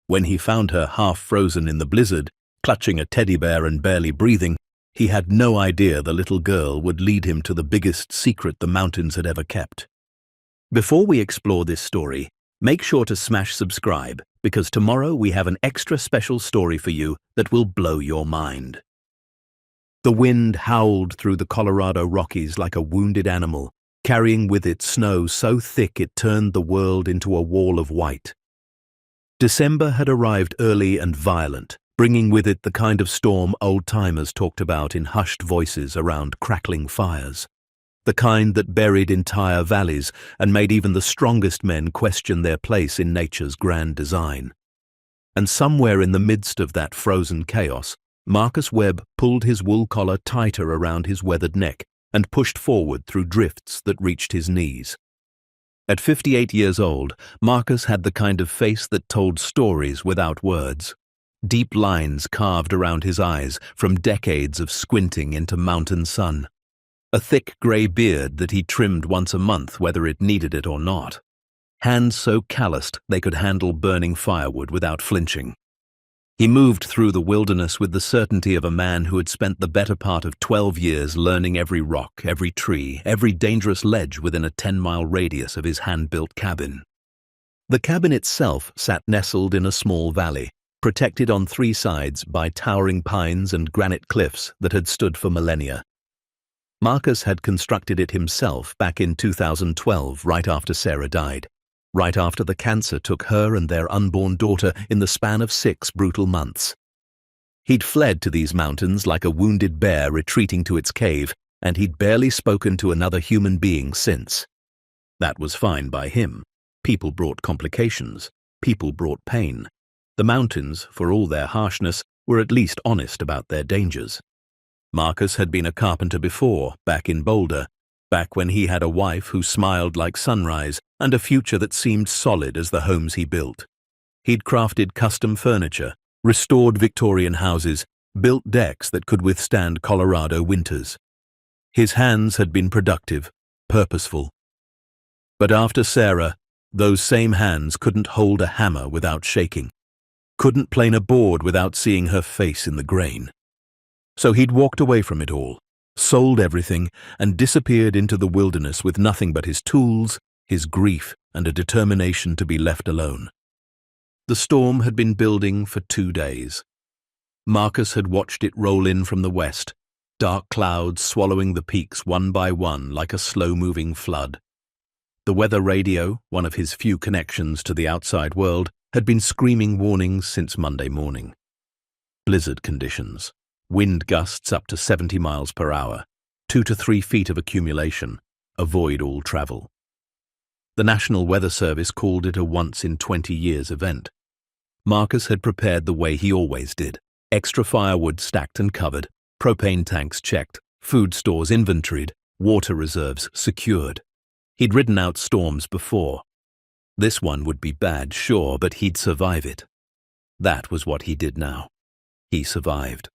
When he found her half frozen in the blizzard, clutching a teddy bear and barely breathing, he had no idea the little girl would lead him to the biggest secret the mountains had ever kept. Before we explore this story, make sure to smash subscribe, because tomorrow we have an extra special story for you that will blow your mind. The wind howled through the Colorado Rockies like a wounded animal, carrying with it snow so thick it turned the world into a wall of white. December had arrived early and violent, bringing with it the kind of storm old-timers talked about in hushed voices around crackling fires. The kind that buried entire valleys and made even the strongest men question their place in nature's grand design. And somewhere in the midst of that frozen chaos, Marcus Webb pulled his wool collar tighter around his weathered neck and pushed forward through drifts that reached his knees. At 58 years old, Marcus had the kind of face that told stories without words. Deep lines carved around his eyes from decades of squinting into mountain sun. A thick grey beard that he trimmed once a month whether it needed it or not. Hands so calloused they could handle burning firewood without flinching. He moved through the wilderness with the certainty of a man who had spent the better part of 12 years learning every rock, every tree, every dangerous ledge within a 10-mile radius of his hand-built cabin. The cabin itself sat nestled in a small valley, protected on 3 sides by towering pines and granite cliffs that had stood for millennia. Marcus had constructed it himself back in 2012, right after Sarah died. Right after the cancer took her and their unborn daughter in the span of 6 brutal months. He'd fled to these mountains like a wounded bear retreating to its cave, and he'd barely spoken to another human being since. That was fine by him. People brought complications. People brought pain. The mountains, for all their harshness, were at least honest about their dangers. Marcus had been a carpenter before, back in Boulder, back when he had a wife who smiled like sunrise and a future that seemed solid as the homes he built. He'd crafted custom furniture, restored Victorian houses, built decks that could withstand Colorado winters. His hands had been productive, purposeful. But after Sarah, those same hands couldn't hold a hammer without shaking, couldn't plane a board without seeing her face in the grain. So he'd walked away from it all, sold everything, and disappeared into the wilderness with nothing but his tools, his grief, and a determination to be left alone. The storm had been building for 2 days. Marcus had watched it roll in from the west, dark clouds swallowing the peaks one by one like a slow-moving flood. The weather radio, one of his few connections to the outside world, had been screaming warnings since Monday morning. Blizzard conditions. Wind gusts up to 70 miles per hour, 2 to 3 feet of accumulation. Avoid all travel. The National Weather Service called it a once-in-20-years event. Marcus had prepared the way he always did. Extra firewood stacked and covered, propane tanks checked, food stores inventoried, water reserves secured. He'd ridden out storms before. This one would be bad, sure, but he'd survive it. That was what he did now. He survived.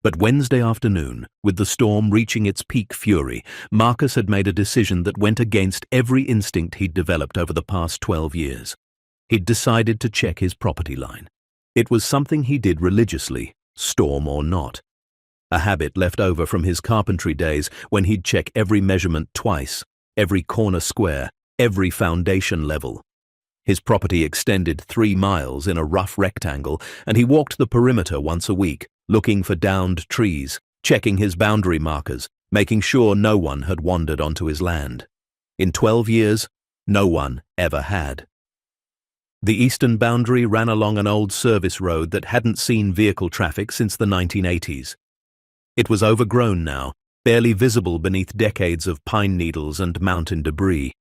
But Wednesday afternoon, with the storm reaching its peak fury, Marcus had made a decision that went against every instinct he'd developed over the past 12 years. He'd decided to check his property line. It was something he did religiously, storm or not. A habit left over from his carpentry days when he'd check every measurement twice, every corner square, every foundation level. His property extended 3 miles in a rough rectangle, and he walked the perimeter once a week, looking for downed trees, checking his boundary markers, making sure no one had wandered onto his land. In 12 years, no one ever had. The eastern boundary ran along an old service road that hadn't seen vehicle traffic since the 1980s. It was overgrown now, barely visible beneath decades of pine needles and mountain debris.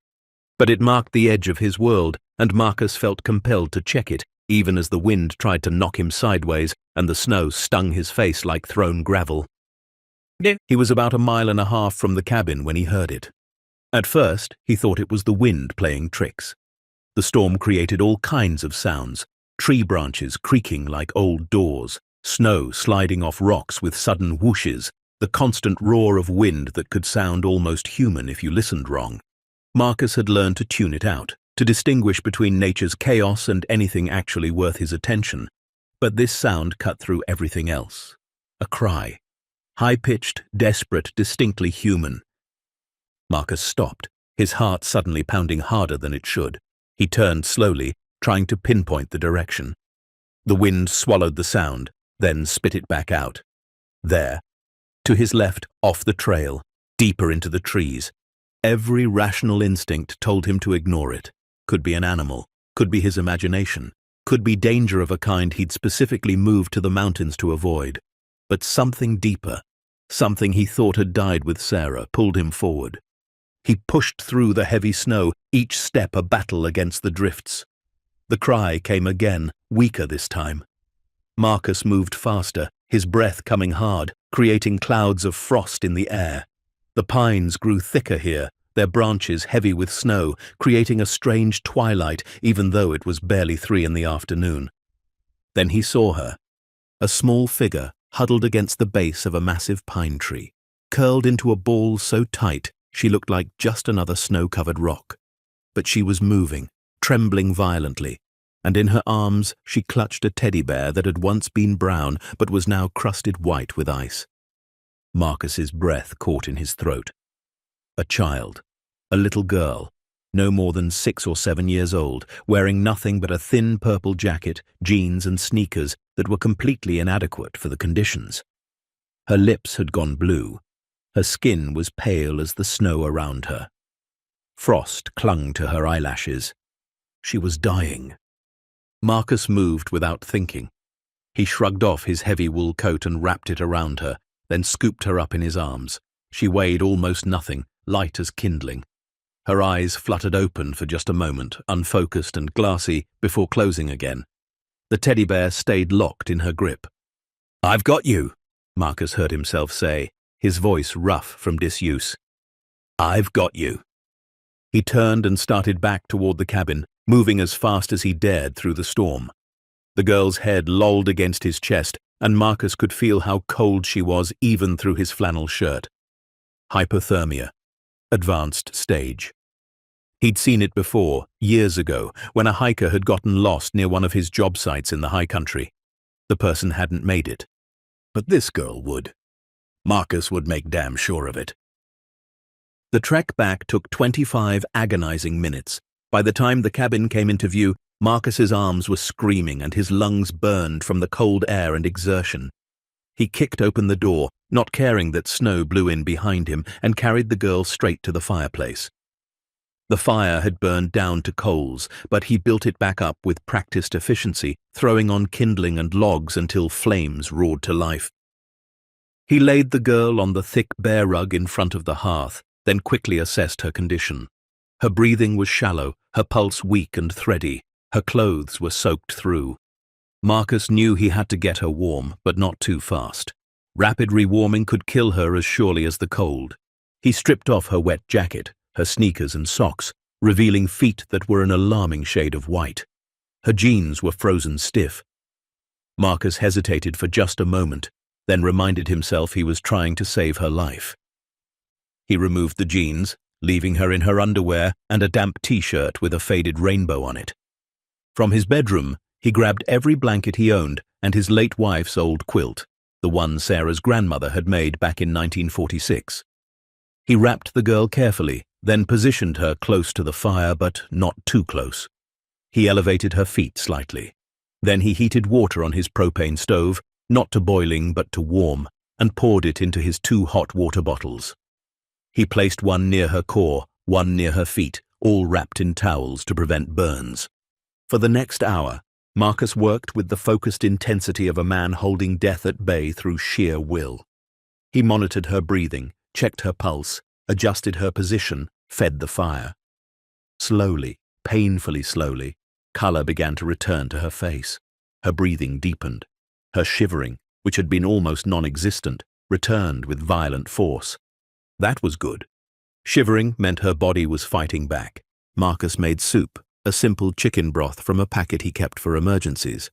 But it marked the edge of his world, and Marcus felt compelled to check it, even as the wind tried to knock him sideways and the snow stung his face like thrown gravel. He was about 1.5 miles from the cabin when he heard it. At first, he thought it was the wind playing tricks. The storm created all kinds of sounds, tree branches creaking like old doors, snow sliding off rocks with sudden whooshes, the constant roar of wind that could sound almost human if you listened wrong. Marcus had learned to tune it out, to distinguish between nature's chaos and anything actually worth his attention, but this sound cut through everything else. A cry. High-pitched, desperate, distinctly human. Marcus stopped, his heart suddenly pounding harder than it should. He turned slowly, trying to pinpoint the direction. The wind swallowed the sound, then spit it back out. There, to his left, off the trail, deeper into the trees. Every rational instinct told him to ignore it. Could be an animal, could be his imagination, could be danger of a kind he'd specifically moved to the mountains to avoid. But something deeper, something he thought had died with Sarah, pulled him forward. He pushed through the heavy snow, each step a battle against the drifts. The cry came again, weaker this time. Marcus moved faster, his breath coming hard, creating clouds of frost in the air. The pines grew thicker here, their branches heavy with snow, creating a strange twilight even though it was barely 3 in the afternoon. Then he saw her, a small figure huddled against the base of a massive pine tree, curled into a ball so tight she looked like just another snow-covered rock. But she was moving, trembling violently, and in her arms she clutched a teddy bear that had once been brown but was now crusted white with ice. Marcus's breath caught in his throat. A child, a little girl, no more than 6 or 7 years old, wearing nothing but a thin purple jacket, jeans and sneakers that were completely inadequate for the conditions. Her lips had gone blue. Her skin was pale as the snow around her. Frost clung to her eyelashes. She was dying. Marcus moved without thinking. He shrugged off his heavy wool coat and wrapped it around her, then scooped her up in his arms. She weighed almost nothing, light as kindling. Her eyes fluttered open for just a moment, unfocused and glassy, before closing again. The teddy bear stayed locked in her grip. "I've got you," Marcus heard himself say, his voice rough from disuse. "I've got you." He turned and started back toward the cabin, moving as fast as he dared through the storm. The girl's head lolled against his chest, and Marcus could feel how cold she was even through his flannel shirt. Hypothermia. Advanced stage. He'd seen it before, years ago, when a hiker had gotten lost near one of his job sites in the high country. The person hadn't made it. But this girl would. Marcus would make damn sure of it. The trek back took 25 agonizing minutes. By the time the cabin came into view, Marcus's arms were screaming and his lungs burned from the cold air and exertion. He kicked open the door, not caring that snow blew in behind him, and carried the girl straight to the fireplace. The fire had burned down to coals, but he built it back up with practiced efficiency, throwing on kindling and logs until flames roared to life. He laid the girl on the thick bear rug in front of the hearth, then quickly assessed her condition. Her breathing was shallow, her pulse weak and thready, her clothes were soaked through. Marcus knew he had to get her warm, but not too fast. Rapid rewarming could kill her as surely as the cold. He stripped off her wet jacket, her sneakers and socks, revealing feet that were an alarming shade of white. Her jeans were frozen stiff. Marcus hesitated for just a moment, then reminded himself he was trying to save her life. He removed the jeans, leaving her in her underwear and a damp t-shirt with a faded rainbow on it. From his bedroom, he grabbed every blanket he owned and his late wife's old quilt, the one Sarah's grandmother had made back in 1946. He wrapped the girl carefully, then positioned her close to the fire, but not too close. He elevated her feet slightly. Then he heated water on his propane stove, not to boiling but to warm, and poured it into his 2 hot water bottles. He placed one near her core, one near her feet, all wrapped in towels to prevent burns. For the next hour, Marcus worked with the focused intensity of a man holding death at bay through sheer will. He monitored her breathing, checked her pulse, adjusted her position, fed the fire. Slowly, painfully slowly, color began to return to her face. Her breathing deepened. Her shivering, which had been almost non-existent, returned with violent force. That was good. Shivering meant her body was fighting back. Marcus made soup, a simple chicken broth from a packet he kept for emergencies.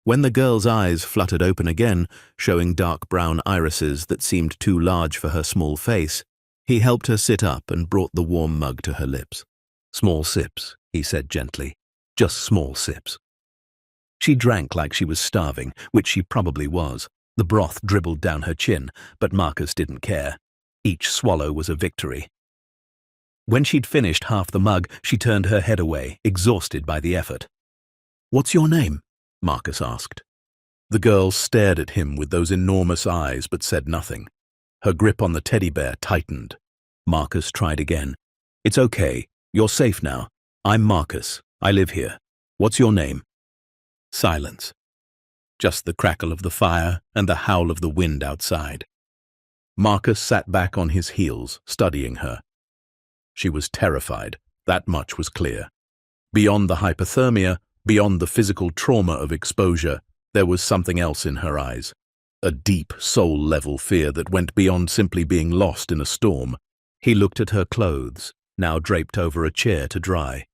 When the girl's eyes fluttered open again, showing dark brown irises that seemed too large for her small face, he helped her sit up and brought the warm mug to her lips. Small sips, he said gently. Just small sips. She drank like she was starving, which she probably was. The broth dribbled down her chin, but Marcus didn't care. Each swallow was a victory. When she'd finished half the mug, she turned her head away, exhausted by the effort. "What's your name?" Marcus asked. The girl stared at him with those enormous eyes but said nothing. Her grip on the teddy bear tightened. Marcus tried again. "It's okay. You're safe now. I'm Marcus. I live here. What's your name?" Silence. Just the crackle of the fire and the howl of the wind outside. Marcus sat back on his heels, studying her. She was terrified, that much was clear. Beyond the hypothermia, beyond the physical trauma of exposure, there was something else in her eyes. A deep, soul-level fear that went beyond simply being lost in a storm. He looked at her clothes, now draped over a chair to dry.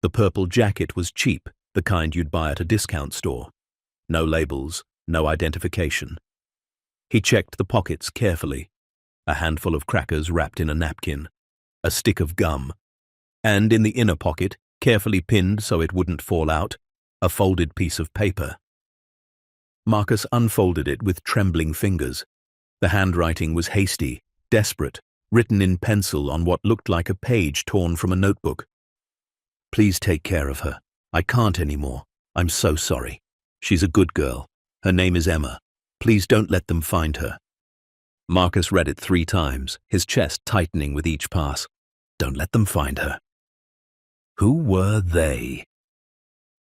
The purple jacket was cheap, the kind you'd buy at a discount store. No labels, no identification. He checked the pockets carefully. A handful of crackers wrapped in a napkin. A stick of gum. And in the inner pocket, carefully pinned so it wouldn't fall out, a folded piece of paper. Marcus unfolded it with trembling fingers. The handwriting was hasty, desperate, written in pencil on what looked like a page torn from a notebook. "Please take care of her. I can't anymore. I'm so sorry. She's a good girl. Her name is Emma. Please don't let them find her." Marcus read it 3 times, his chest tightening with each pass. Don't let them find her. Who were they?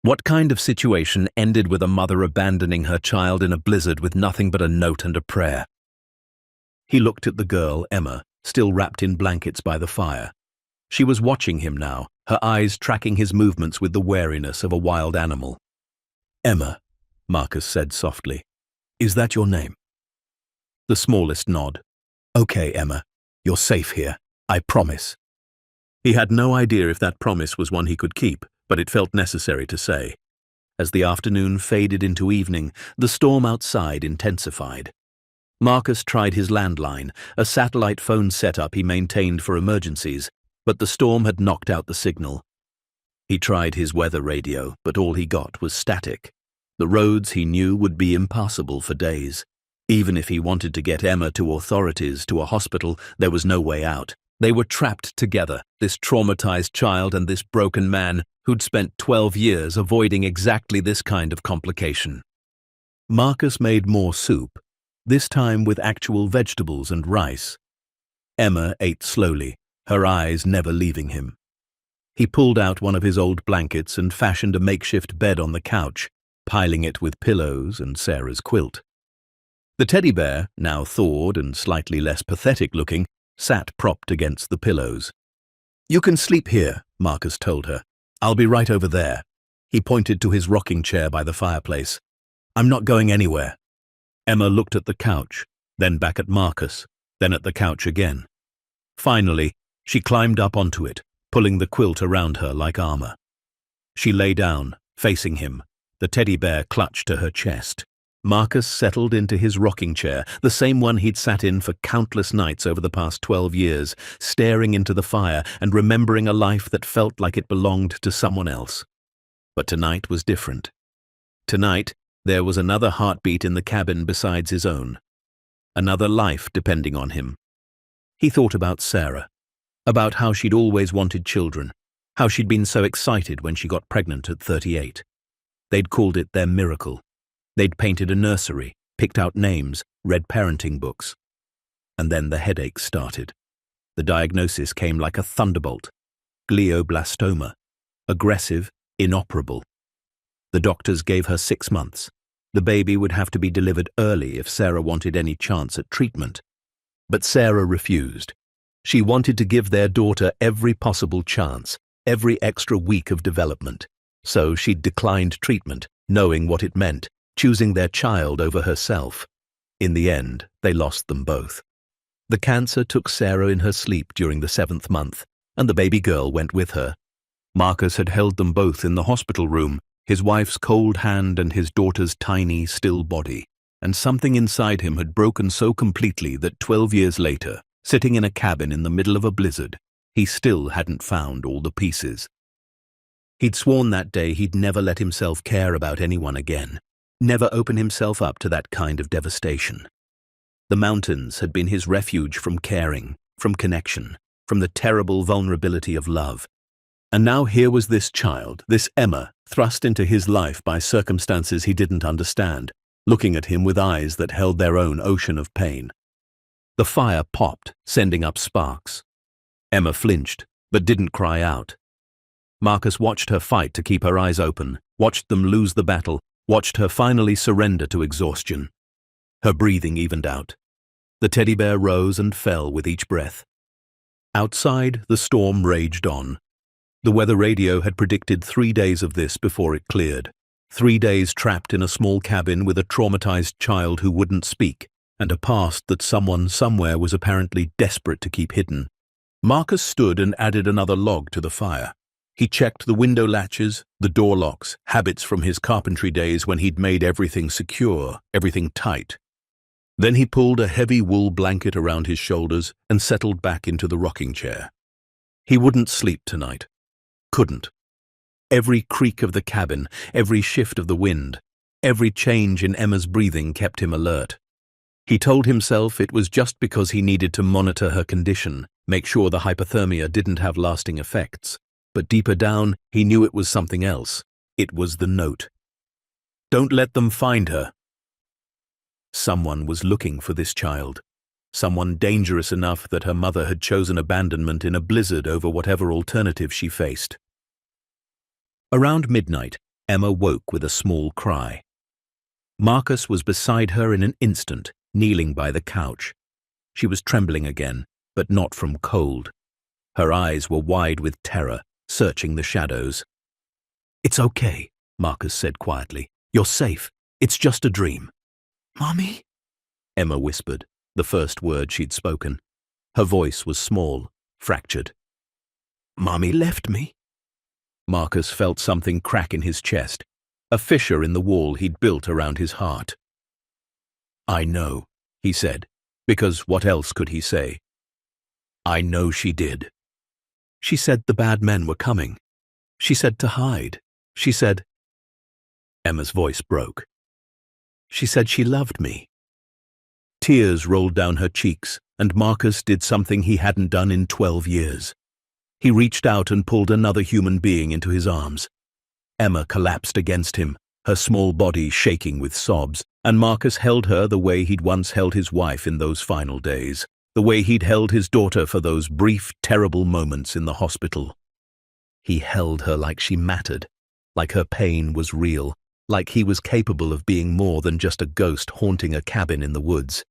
What kind of situation ended with a mother abandoning her child in a blizzard with nothing but a note and a prayer? He looked at the girl, Emma, still wrapped in blankets by the fire. She was watching him now, her eyes tracking his movements with the wariness of a wild animal. "Emma," Marcus said softly. "Is that your name?" The smallest nod. "Okay, Emma. You're safe here. I promise." He had no idea if that promise was one he could keep, but it felt necessary to say. As the afternoon faded into evening, the storm outside intensified. Marcus tried his landline, a satellite phone setup he maintained for emergencies, but the storm had knocked out the signal. He tried his weather radio, but all he got was static. The roads, he knew, would be impassable for days. Even if he wanted to get Emma to authorities, to a hospital, there was no way out. They were trapped together, this traumatized child and this broken man who'd spent 12 years avoiding exactly this kind of complication. Marcus made more soup, this time with actual vegetables and rice. Emma ate slowly, her eyes never leaving him. He pulled out one of his old blankets and fashioned a makeshift bed on the couch, piling it with pillows and Sarah's quilt. The teddy bear, now thawed and slightly less pathetic looking, sat propped against the pillows. "You can sleep here," Marcus told her. "I'll be right over there." He pointed to his rocking chair by the fireplace. "I'm not going anywhere." Emma looked at the couch, then back at Marcus, then at the couch again. Finally, she climbed up onto it, pulling the quilt around her like armor. She lay down, facing him, the teddy bear clutched to her chest. Marcus settled into his rocking chair, the same one he'd sat in for countless nights over the past 12 years, staring into the fire and remembering a life that felt like it belonged to someone else. But tonight was different. Tonight, there was another heartbeat in the cabin besides his own. Another life depending on him. He thought about Sarah, about how she'd always wanted children, how she'd been so excited when she got pregnant at 38. They'd called it their miracle. They'd painted a nursery, picked out names, read parenting books. And then the headaches started. The diagnosis came like a thunderbolt. Glioblastoma. Aggressive, inoperable. The doctors gave her 6 months. The baby would have to be delivered early if Sarah wanted any chance at treatment. But Sarah refused. She wanted to give their daughter every possible chance, every extra week of development. So she'd declined treatment, knowing what it meant, choosing their child over herself. In the end, they lost them both. The cancer took Sarah in her sleep during the 7th month, and the baby girl went with her. Marcus had held them both in the hospital room, his wife's cold hand and his daughter's tiny, still body, and something inside him had broken so completely that 12 years later, sitting in a cabin in the middle of a blizzard, he still hadn't found all the pieces. He'd sworn that day he'd never let himself care about anyone again, never open himself up to that kind of devastation. The mountains had been his refuge from caring, from connection, from the terrible vulnerability of love. And now here was this child, this Emma, thrust into his life by circumstances he didn't understand, looking at him with eyes that held their own ocean of pain. The fire popped, sending up sparks. Emma flinched, but didn't cry out. Marcus watched her fight to keep her eyes open, watched them lose the battle, watched her finally surrender to exhaustion. Her breathing evened out. The teddy bear rose and fell with each breath. Outside, the storm raged on. The weather radio had predicted 3 days of this before it cleared. 3 days trapped in a small cabin with a traumatized child who wouldn't speak, and a past that someone somewhere was apparently desperate to keep hidden. Marcus stood and added another log to the fire. He checked the window latches, the door locks, habits from his carpentry days when he'd made everything secure, everything tight. Then he pulled a heavy wool blanket around his shoulders and settled back into the rocking chair. He wouldn't sleep tonight. Couldn't. Every creak of the cabin, every shift of the wind, every change in Emma's breathing kept him alert. He told himself it was just because he needed to monitor her condition, make sure the hypothermia didn't have lasting effects. But deeper down, he knew it was something else. It was the note. "Don't let them find her." Someone was looking for this child. Someone dangerous enough that her mother had chosen abandonment in a blizzard over whatever alternative she faced. Around midnight, Emma woke with a small cry. Marcus was beside her in an instant, kneeling by the couch. She was trembling again, but not from cold. Her eyes were wide with terror, searching the shadows. "It's okay," Marcus said quietly. "You're safe. It's just a dream." "Mommy?" Emma whispered, the first word she'd spoken. Her voice was small, fractured. "Mommy left me." Marcus felt something crack in his chest, a fissure in the wall he'd built around his heart. "I know," he said, because what else could he say? "I know she did. She said the bad men were coming. She said to hide. She said—" Emma's voice broke. "She said she loved me." Tears rolled down her cheeks, and Marcus did something he hadn't done in 12 years. He reached out and pulled another human being into his arms. Emma collapsed against him, her small body shaking with sobs, and Marcus held her the way he'd once held his wife in those final days, the way he'd held his daughter for those brief, terrible moments in the hospital. He held her like she mattered, like her pain was real, like he was capable of being more than just a ghost haunting a cabin in the woods.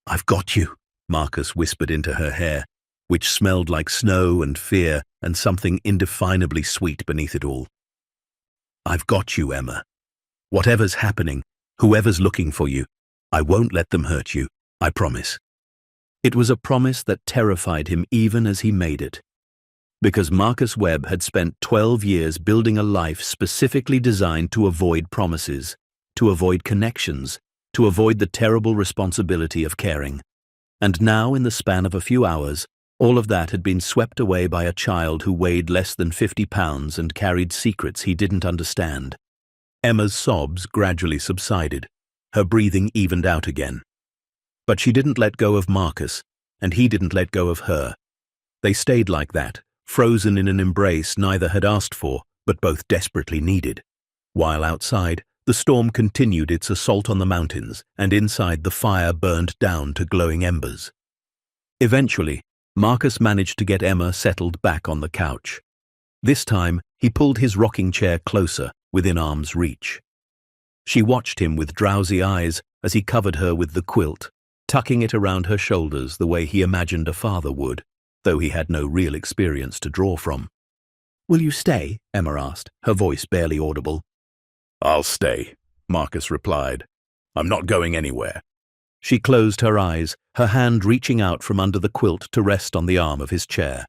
"I've got you," Marcus whispered into her hair, which smelled like snow and fear and something indefinably sweet beneath it all. "I've got you, Emma. Whatever's happening, whoever's looking for you, I won't let them hurt you, I promise." It was a promise that terrified him even as he made it. Because Marcus Webb had spent 12 years building a life specifically designed to avoid promises, to avoid connections, to avoid the terrible responsibility of caring. And now, in the span of a few hours, all of that had been swept away by a child who weighed less than 50 pounds and carried secrets he didn't understand. Emma's sobs gradually subsided. Her breathing evened out again. But she didn't let go of Marcus, and he didn't let go of her. They stayed like that, frozen in an embrace neither had asked for, but both desperately needed. While outside, the storm continued its assault on the mountains, and inside the fire burned down to glowing embers. Eventually, Marcus managed to get Emma settled back on the couch. This time, he pulled his rocking chair closer, within arm's reach. She watched him with drowsy eyes as he covered her with the quilt, tucking it around her shoulders the way he imagined a father would, though he had no real experience to draw from. "Will you stay?" Emma asked, her voice barely audible. "I'll stay," Marcus replied. "I'm not going anywhere." She closed her eyes, her hand reaching out from under the quilt to rest on the arm of his chair.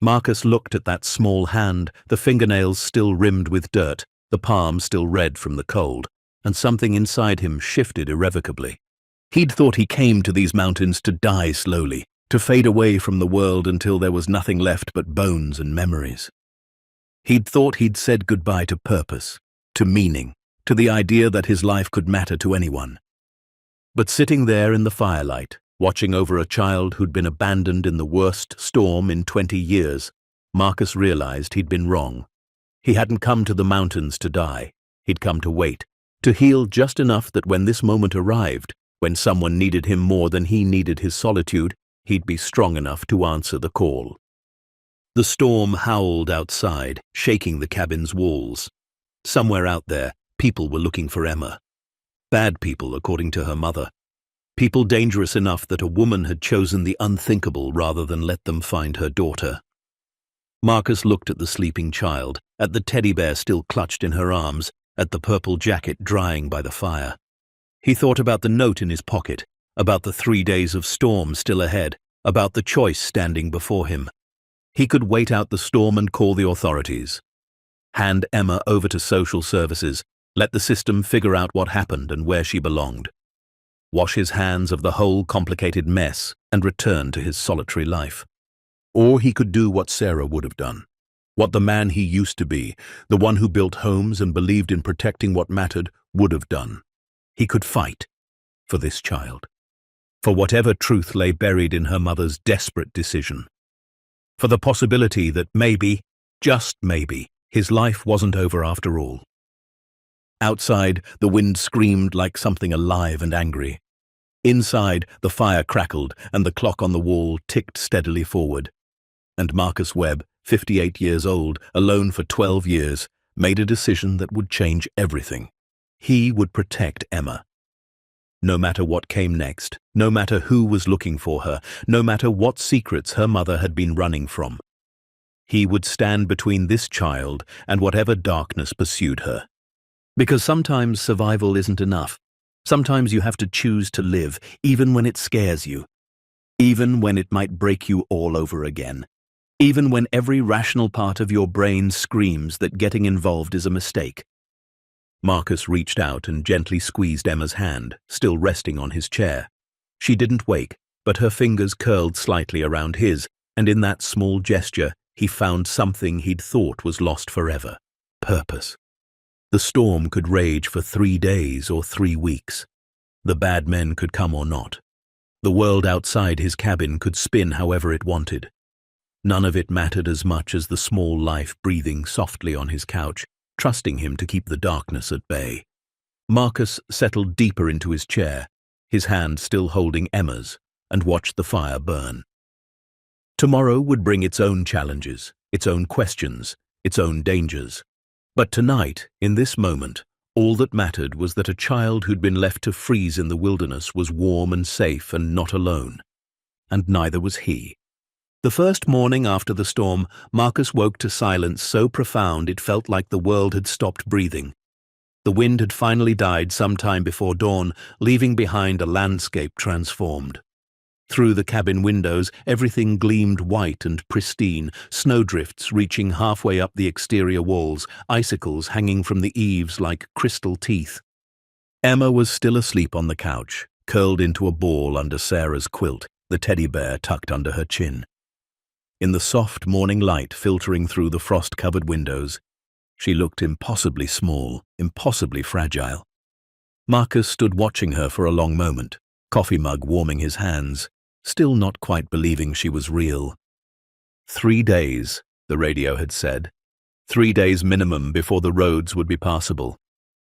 Marcus looked at that small hand, the fingernails still rimmed with dirt, the palm still red from the cold, and something inside him shifted irrevocably. He'd thought he came to these mountains to die slowly, to fade away from the world until there was nothing left but bones and memories. He'd thought he'd said goodbye to purpose, to meaning, to the idea that his life could matter to anyone. But sitting there in the firelight, watching over a child who'd been abandoned in the worst storm in 20 years, Marcus realized he'd been wrong. He hadn't come to the mountains to die. He'd come to wait, to heal just enough that when this moment arrived, when someone needed him more than he needed his solitude, he'd be strong enough to answer the call. The storm howled outside, shaking the cabin's walls. Somewhere out there, people were looking for Emma. Bad people, according to her mother. People dangerous enough that a woman had chosen the unthinkable rather than let them find her daughter. Marcus looked at the sleeping child, at the teddy bear still clutched in her arms, at the purple jacket drying by the fire. He thought about the note in his pocket, about the 3 days of storm still ahead, about the choice standing before him. He could wait out the storm and call the authorities. Hand Emma over to social services, let the system figure out what happened and where she belonged. Wash his hands of the whole complicated mess and return to his solitary life. Or he could do what Sarah would have done, what the man he used to be, the one who built homes and believed in protecting what mattered, would have done. He could fight for this child, for whatever truth lay buried in her mother's desperate decision, for the possibility that maybe, just maybe, his life wasn't over after all. Outside, the wind screamed like something alive and angry. Inside, the fire crackled and the clock on the wall ticked steadily forward. And Marcus Webb, 58 years old, alone for 12 years, made a decision that would change everything. He would protect Emma. No matter what came next, no matter who was looking for her, no matter what secrets her mother had been running from. He would stand between this child and whatever darkness pursued her. Because sometimes survival isn't enough. Sometimes you have to choose to live, even when it scares you. Even when it might break you all over again. Even when every rational part of your brain screams that getting involved is a mistake. Marcus reached out and gently squeezed Emma's hand, still resting on his chair. She didn't wake, but her fingers curled slightly around his, and in that small gesture, he found something he'd thought was lost forever: purpose. The storm could rage for 3 days or 3 weeks. The bad men could come or not. The world outside his cabin could spin however it wanted. None of it mattered as much as the small life breathing softly on his couch, trusting him to keep the darkness at bay. Marcus settled deeper into his chair, his hand still holding Emma's, and watched the fire burn. Tomorrow would bring its own challenges, its own questions, its own dangers. But tonight, in this moment, all that mattered was that a child who'd been left to freeze in the wilderness was warm and safe and not alone. And neither was he. The first morning after the storm, Marcus woke to silence so profound it felt like the world had stopped breathing. The wind had finally died some time before dawn, leaving behind a landscape transformed. Through the cabin windows, everything gleamed white and pristine, snowdrifts reaching halfway up the exterior walls, icicles hanging from the eaves like crystal teeth. Emma was still asleep on the couch, curled into a ball under Sarah's quilt, the teddy bear tucked under her chin. In the soft morning light filtering through the frost-covered windows, she looked impossibly small, impossibly fragile. Marcus stood watching her for a long moment, coffee mug warming his hands, still not quite believing she was real. 3 days, the radio had said. 3 days minimum before the roads would be passable.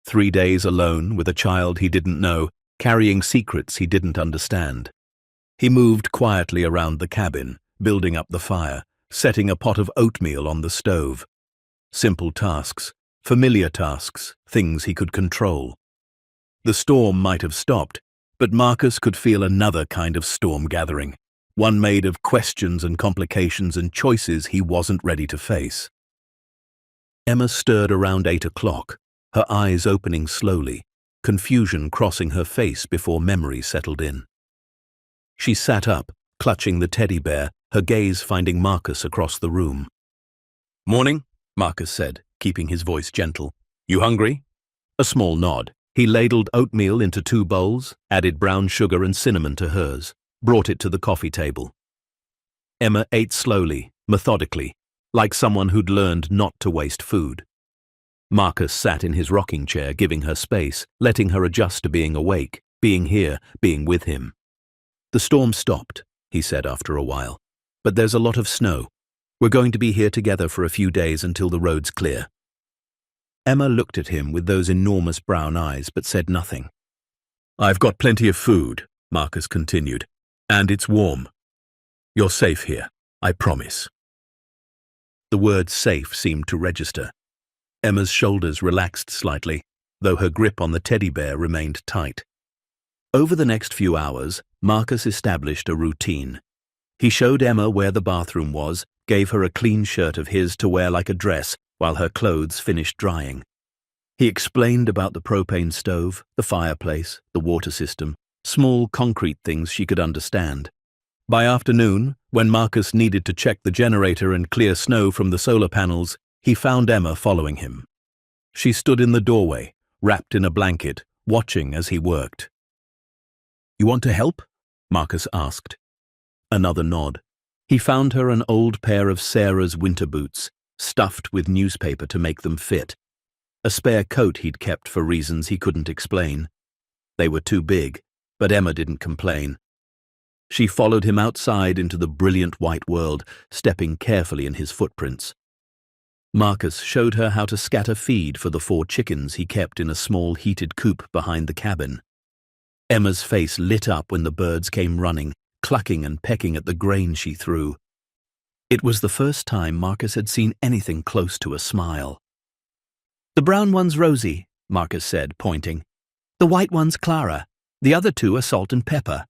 3 days alone with a child he didn't know, carrying secrets he didn't understand. He moved quietly around the cabin, building up the fire, setting a pot of oatmeal on the stove. Simple tasks, familiar tasks, things he could control. The storm might have stopped, but Marcus could feel another kind of storm gathering, one made of questions and complications and choices he wasn't ready to face. Emma stirred around 8 o'clock, her eyes opening slowly, confusion crossing her face before memory settled in. She sat up, clutching the teddy bear, her gaze finding Marcus across the room. "Morning," Marcus said, keeping his voice gentle. "You hungry?" A small nod. He ladled oatmeal into 2 bowls, added brown sugar and cinnamon to hers, brought it to the coffee table. Emma ate slowly, methodically, like someone who'd learned not to waste food. Marcus sat in his rocking chair, giving her space, letting her adjust to being awake, being here, being with him. "The storm stopped," he said after a while, "but there's a lot of snow. We're going to be here together for a few days until the road's clear." Emma looked at him with those enormous brown eyes but said nothing. "I've got plenty of food," Marcus continued, "and it's warm. You're safe here, I promise." The word safe seemed to register. Emma's shoulders relaxed slightly, though her grip on the teddy bear remained tight. Over the next few hours, Marcus established a routine. He showed Emma where the bathroom was, gave her a clean shirt of his to wear like a dress while her clothes finished drying. He explained about the propane stove, the fireplace, the water system, small concrete things she could understand. By afternoon, when Marcus needed to check the generator and clear snow from the solar panels, he found Emma following him. She stood in the doorway, wrapped in a blanket, watching as he worked. "You want to help?" Marcus asked. Another nod. He found her an old pair of Sarah's winter boots, stuffed with newspaper to make them fit. A spare coat he'd kept for reasons he couldn't explain. They were too big, but Emma didn't complain. She followed him outside into the brilliant white world, stepping carefully in his footprints. Marcus showed her how to scatter feed for the 4 chickens he kept in a small heated coop behind the cabin. Emma's face lit up when the birds came running, clucking and pecking at the grain she threw. It was the first time Marcus had seen anything close to a smile. "The brown one's Rosie," Marcus said, pointing. "The white one's Clara. The other 2 are Salt and Pepper."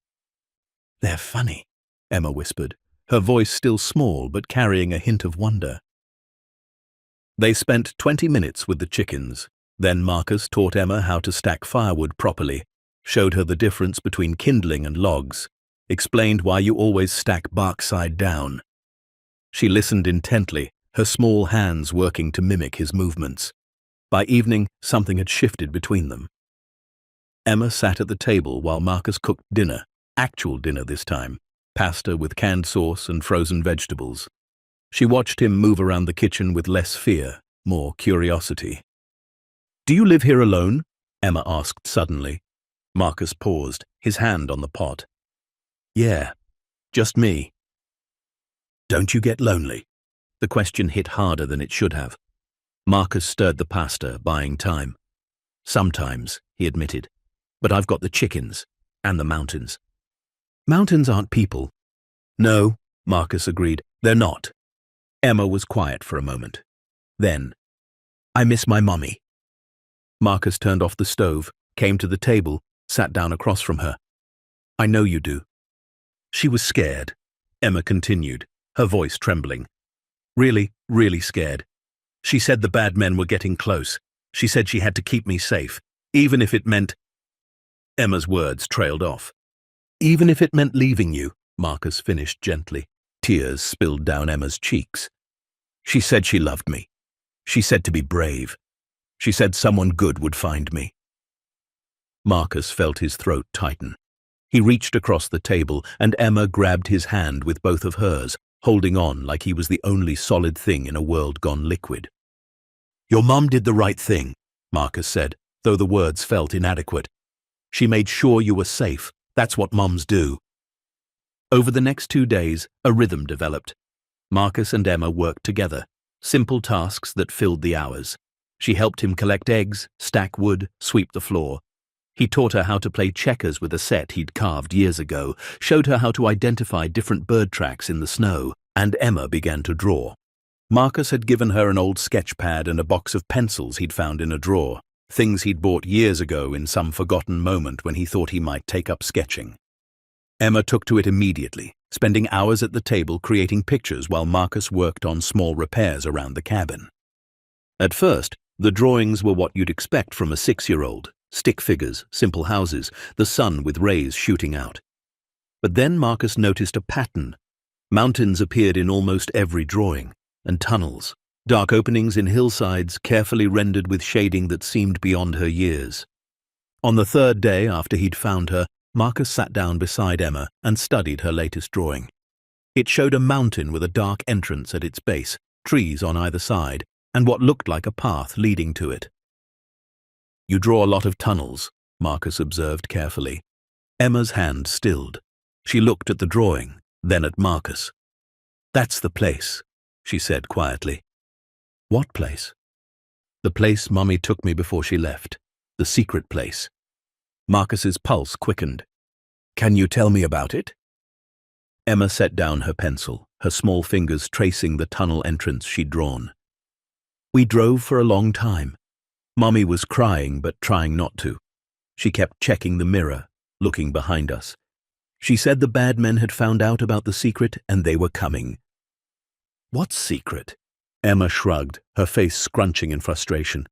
"They're funny," Emma whispered, her voice still small but carrying a hint of wonder. They spent 20 minutes with the chickens. Then Marcus taught Emma how to stack firewood properly, showed her the difference between kindling and logs, explained why you always stack bark side down. She listened intently, her small hands working to mimic his movements. By evening, something had shifted between them. Emma sat at the table while Marcus cooked dinner, actual dinner this time, pasta with canned sauce and frozen vegetables. She watched him move around the kitchen with less fear, more curiosity. "Do you live here alone?" Emma asked suddenly. Marcus paused, his hand on the pot. "Yeah, just me." "Don't you get lonely?" The question hit harder than it should have. Marcus stirred the pasta, buying time. "Sometimes," he admitted, "but I've got the chickens and the mountains." "Mountains aren't people." "No," Marcus agreed, "they're not." Emma was quiet for a moment. Then, "I miss my mummy." Marcus turned off the stove, came to the table, sat down across from her. "I know you do." "She was scared," Emma continued, her voice trembling. "Really, really scared. She said the bad men were getting close. She said she had to keep me safe, even if it meant—" Emma's words trailed off. "Even if it meant leaving you," Marcus finished gently. Tears spilled down Emma's cheeks. "She said she loved me. She said to be brave. She said someone good would find me." Marcus felt his throat tighten. He reached across the table, and Emma grabbed his hand with both of hers, holding on like he was the only solid thing in a world gone liquid. "Your mum did the right thing," Marcus said, though the words felt inadequate. "She made sure you were safe. That's what mums do." Over the next 2 days, a rhythm developed. Marcus and Emma worked together, simple tasks that filled the hours. She helped him collect eggs, stack wood, sweep the floor. He taught her how to play checkers with a set he'd carved years ago, showed her how to identify different bird tracks in the snow, and Emma began to draw. Marcus had given her an old sketch pad and a box of pencils he'd found in a drawer, things he'd bought years ago in some forgotten moment when he thought he might take up sketching. Emma took to it immediately, spending hours at the table creating pictures while Marcus worked on small repairs around the cabin. At first, the drawings were what you'd expect from a 6-year-old. Stick figures, simple houses, the sun with rays shooting out. But then Marcus noticed a pattern. Mountains appeared in almost every drawing, and tunnels, dark openings in hillsides carefully rendered with shading that seemed beyond her years. On the 3rd day after he'd found her, Marcus sat down beside Emma and studied her latest drawing. It showed a mountain with a dark entrance at its base, trees on either side, and what looked like a path leading to it. "You draw a lot of tunnels," Marcus observed carefully. Emma's hand stilled. She looked at the drawing, then at Marcus. "That's the place," she said quietly. "What place?" "The place Mummy took me before she left. The secret place." Marcus's pulse quickened. "Can you tell me about it?" Emma set down her pencil, her small fingers tracing the tunnel entrance she'd drawn. "We drove for a long time. Mummy was crying but trying not to. She kept checking the mirror, looking behind us. She said the bad men had found out about the secret and they were coming." "What secret?" Emma shrugged, her face scrunching in frustration.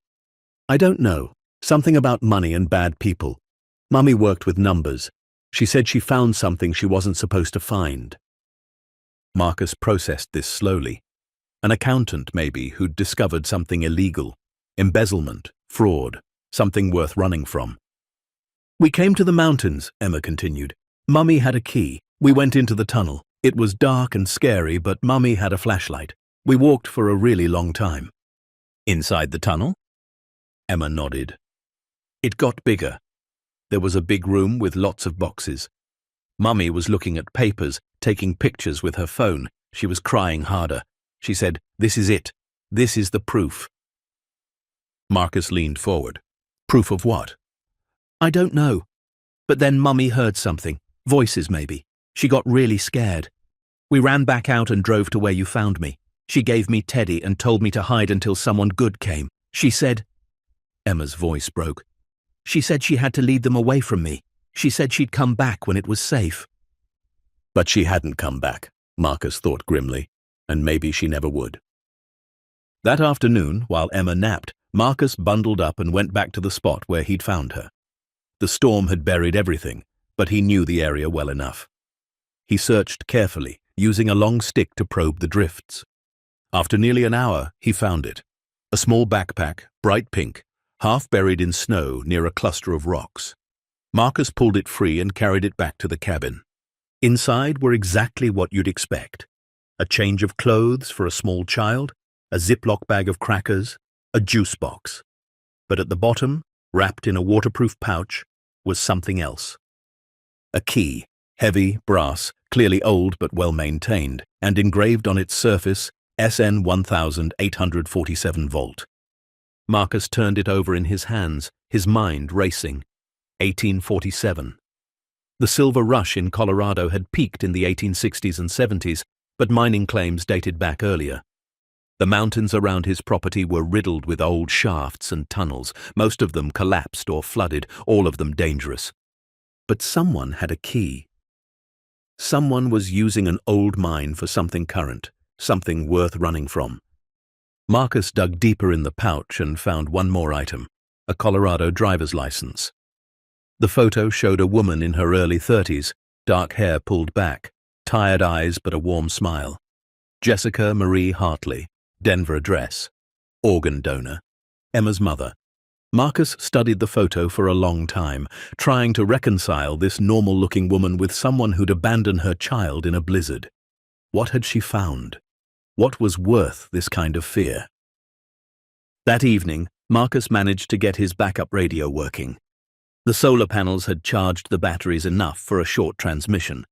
"I don't know. Something about money and bad people. Mummy worked with numbers. She said she found something she wasn't supposed to find." Marcus processed this slowly. An accountant, maybe, who'd discovered something illegal. Embezzlement, fraud, something worth running from. "We came to the mountains," Emma continued. "Mummy had a key. We went into the tunnel. It was dark and scary, but Mummy had a flashlight. We walked for a really long time." "Inside the tunnel?" Emma nodded. "It got bigger. There was a big room with lots of boxes. Mummy was looking at papers, taking pictures with her phone. She was crying harder. She said, 'This is it. This is the proof.'" Marcus leaned forward. "Proof of what?" "I don't know. But then Mummy heard something. Voices, maybe. She got really scared. We ran back out and drove to where you found me. She gave me Teddy and told me to hide until someone good came. She said—" Emma's voice broke. "She said she had to lead them away from me. She said she'd come back when it was safe." But she hadn't come back, Marcus thought grimly, and maybe she never would. That afternoon, while Emma napped, Marcus bundled up and went back to the spot where he'd found her. The storm had buried everything, but he knew the area well enough. He searched carefully, using a long stick to probe the drifts. After nearly an hour, he found it. A small backpack, bright pink, half buried in snow near a cluster of rocks. Marcus pulled it free and carried it back to the cabin. Inside were exactly what you'd expect. A change of clothes for a small child, a Ziploc bag of crackers, a juice box. But at the bottom, wrapped in a waterproof pouch, was something else. A key, heavy, brass, clearly old but well-maintained, and engraved on its surface, SN 1847 volt. Marcus turned it over in his hands, his mind racing. 1847. The silver rush in Colorado had peaked in the 1860s and 70s, but mining claims dated back earlier. The mountains around his property were riddled with old shafts and tunnels, most of them collapsed or flooded, all of them dangerous. But someone had a key. Someone was using an old mine for something current, something worth running from. Marcus dug deeper in the pouch and found one more item, a Colorado driver's license. The photo showed a woman in her early 30s, dark hair pulled back, tired eyes but a warm smile. Jessica Marie Hartley, Denver address, organ donor, Emma's mother. Marcus studied the photo for a long time, trying to reconcile this normal-looking woman with someone who'd abandoned her child in a blizzard. What had she found? What was worth this kind of fear? That evening, Marcus managed to get his backup radio working. The solar panels had charged the batteries enough for a short transmission.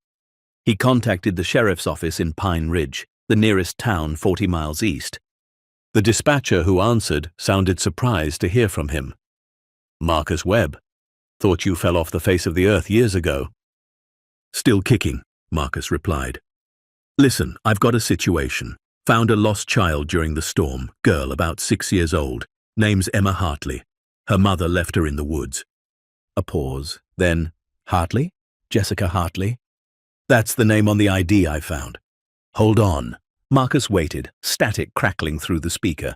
He contacted the sheriff's office in Pine Ridge, the nearest town 40 miles east. The dispatcher who answered sounded surprised to hear from him. "Marcus Webb. Thought you fell off the face of the earth years ago." "Still kicking," Marcus replied. "Listen, I've got a situation. Found a lost child during the storm, girl about 6 years old. Name's Emma Hartley. Her mother left her in the woods." A pause. Then, "Hartley? Jessica Hartley?" "That's the name on the ID I found." "Hold on." Marcus waited, static crackling through the speaker.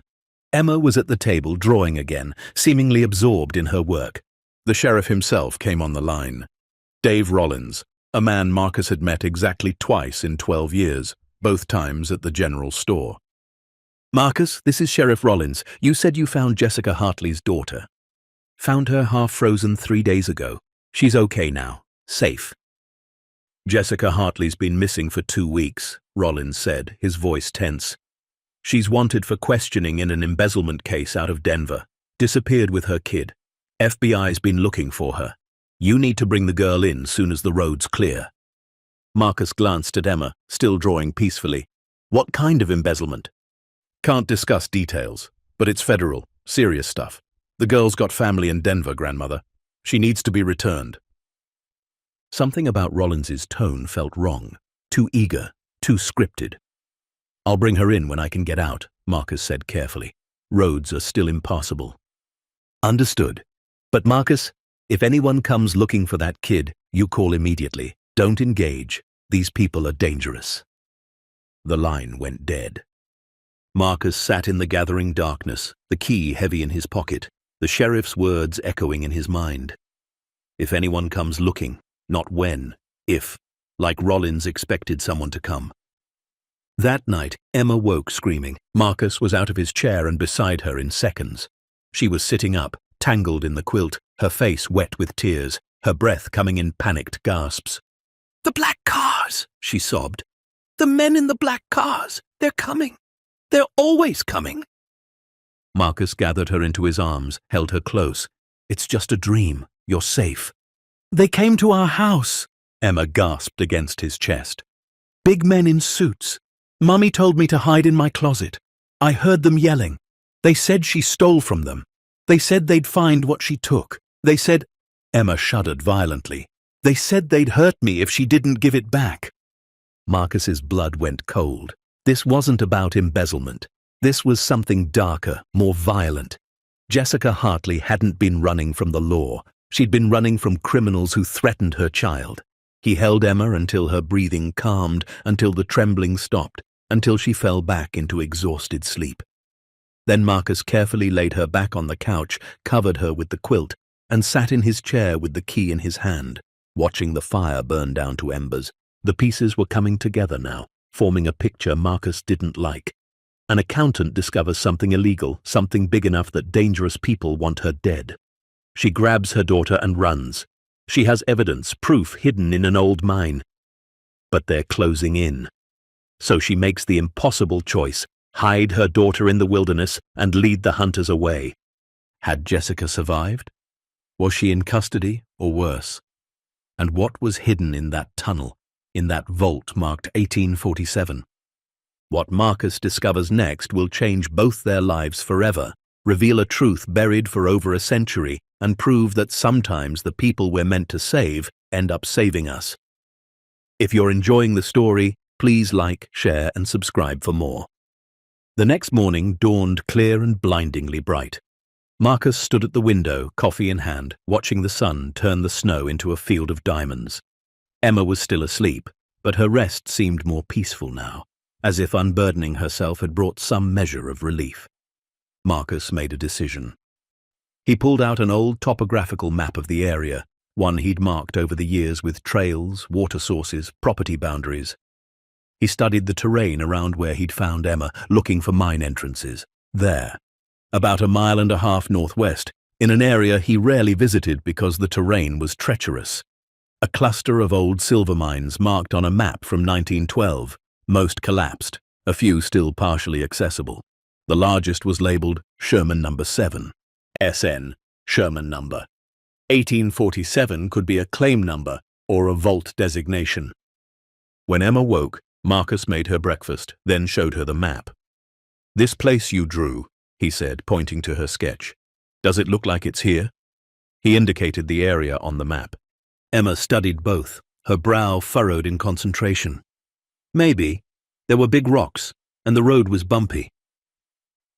Emma was at the table drawing again, seemingly absorbed in her work. The sheriff himself came on the line. Dave Rollins, a man Marcus had met exactly twice in 12 years, both times at the general store. "Marcus, this is Sheriff Rollins. You said you found Jessica Hartley's daughter." "Found her half-frozen 3 days ago. She's okay now. Safe." "Jessica Hartley's been missing for 2 weeks," Rollins said, his voice tense. She's wanted for questioning in an embezzlement case out of Denver. Disappeared with her kid. FBI's been looking for her. You need to bring the girl in soon as the road's clear." Marcus glanced at Emma, still drawing peacefully. "What kind of embezzlement?" "Can't discuss details, but it's federal, serious stuff. The girl's got family in Denver, grandmother. She needs to be returned." Something about Rollins's tone felt wrong. Too eager, too scripted. "I'll bring her in when I can get out," Marcus said carefully. "Roads are still impassable." "Understood. But Marcus, if anyone comes looking for that kid, you call immediately. Don't engage. These people are dangerous." The line went dead. Marcus sat in the gathering darkness, the key heavy in his pocket, the sheriff's words echoing in his mind. If anyone comes looking, not when, if, like Rollins expected someone to come. That night, Emma woke screaming. Marcus was out of his chair and beside her in seconds. She was sitting up, tangled in the quilt, her face wet with tears, her breath coming in panicked gasps. "The black cars," she sobbed. "The men in the black cars. They're coming. They're always coming." Marcus gathered her into his arms, held her close. "It's just a dream. You're safe." "They came to our house," Emma gasped against his chest. "Big men in suits. Mummy told me to hide in my closet. I heard them yelling. They said she stole from them. They said they'd find what she took. They said—" Emma shuddered violently. "They said they'd hurt me if she didn't give it back." Marcus's blood went cold. This wasn't about embezzlement. This was something darker, more violent. Jessica Hartley hadn't been running from the law. She'd been running from criminals who threatened her child. He held Emma until her breathing calmed, until the trembling stopped, until she fell back into exhausted sleep. Then Marcus carefully laid her back on the couch, covered her with the quilt, and sat in his chair with the key in his hand, watching the fire burn down to embers. The pieces were coming together now, forming a picture Marcus didn't like. An accountant discovers something illegal, something big enough that dangerous people want her dead. She grabs her daughter and runs. She has evidence, proof hidden in an old mine. But they're closing in. So she makes the impossible choice, hide her daughter in the wilderness and lead the hunters away. Had Jessica survived? Was she in custody, or worse? And what was hidden in that tunnel, in that vault marked 1847? What Marcus discovers next will change both their lives forever, reveal a truth buried for over a century, and prove that sometimes the people we're meant to save end up saving us. If you're enjoying the story, please like, share, and subscribe for more. The next morning dawned clear and blindingly bright. Marcus stood at the window, coffee in hand, watching the sun turn the snow into a field of diamonds. Emma was still asleep, but her rest seemed more peaceful now, as if unburdening herself had brought some measure of relief. Marcus made a decision. He pulled out an old topographical map of the area, one he'd marked over the years with trails, water sources, property boundaries. He studied the terrain around where he'd found Emma, looking for mine entrances. There, about 1.5 miles northwest, in an area he rarely visited because the terrain was treacherous. A cluster of old silver mines marked on a map from 1912, most collapsed, a few still partially accessible. The largest was labeled Sherman No. 7. SN, Sherman number. 1847 could be a claim number or a vault designation. When Emma woke, Marcus made her breakfast, then showed her the map. "This place you drew," he said, pointing to her sketch. "Does it look like it's here?" He indicated the area on the map. Emma studied both, her brow furrowed in concentration. "Maybe. There were big rocks, and the road was bumpy."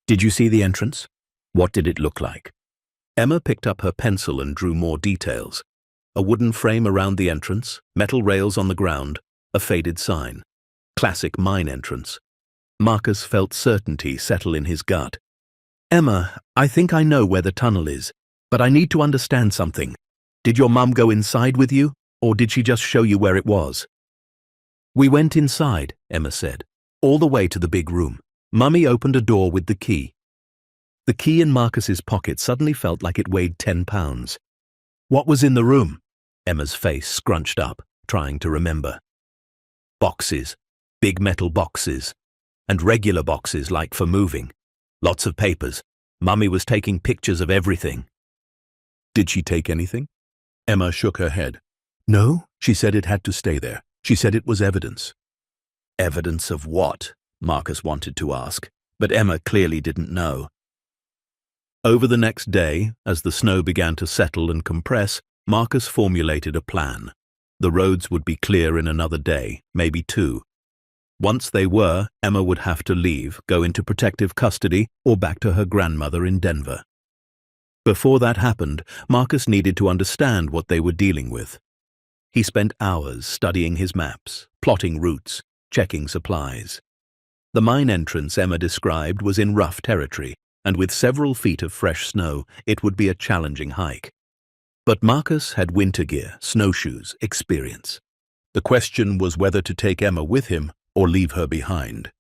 "Did you see the entrance? What did it look like?" Emma picked up her pencil and drew more details. A wooden frame around the entrance, metal rails on the ground, a faded sign. Classic mine entrance. Marcus felt certainty settle in his gut. "Emma, I think I know where the tunnel is, but I need to understand something. Did your mum go inside with you, or did she just show you where it was?" "We went inside," Emma said, "all the way to the big room. Mummy opened a door with the key." The key in Marcus's pocket suddenly felt like it weighed 10 pounds. "What was in the room?" Emma's face scrunched up, trying to remember. "Boxes. Big metal boxes. and regular boxes like for moving. Lots of papers. Mummy was taking pictures of everything. Did she take anything? Emma shook her head. No, she said it had to stay there. She said it was evidence. Evidence of what? Marcus wanted to ask, but Emma clearly didn't know. Over the next day, as the snow began to settle and compress, Marcus formulated a plan. The roads would be clear in another day, maybe 2. Once they were, Emma would have to leave, go into protective custody, or back to her grandmother in Denver. Before that happened, Marcus needed to understand what they were dealing with. He spent hours studying his maps, plotting routes, checking supplies. The mine entrance Emma described was in rough territory, and with several feet of fresh snow, it would be a challenging hike. But Marcus had winter gear, snowshoes, experience. The question was whether to take Emma with him or leave her behind.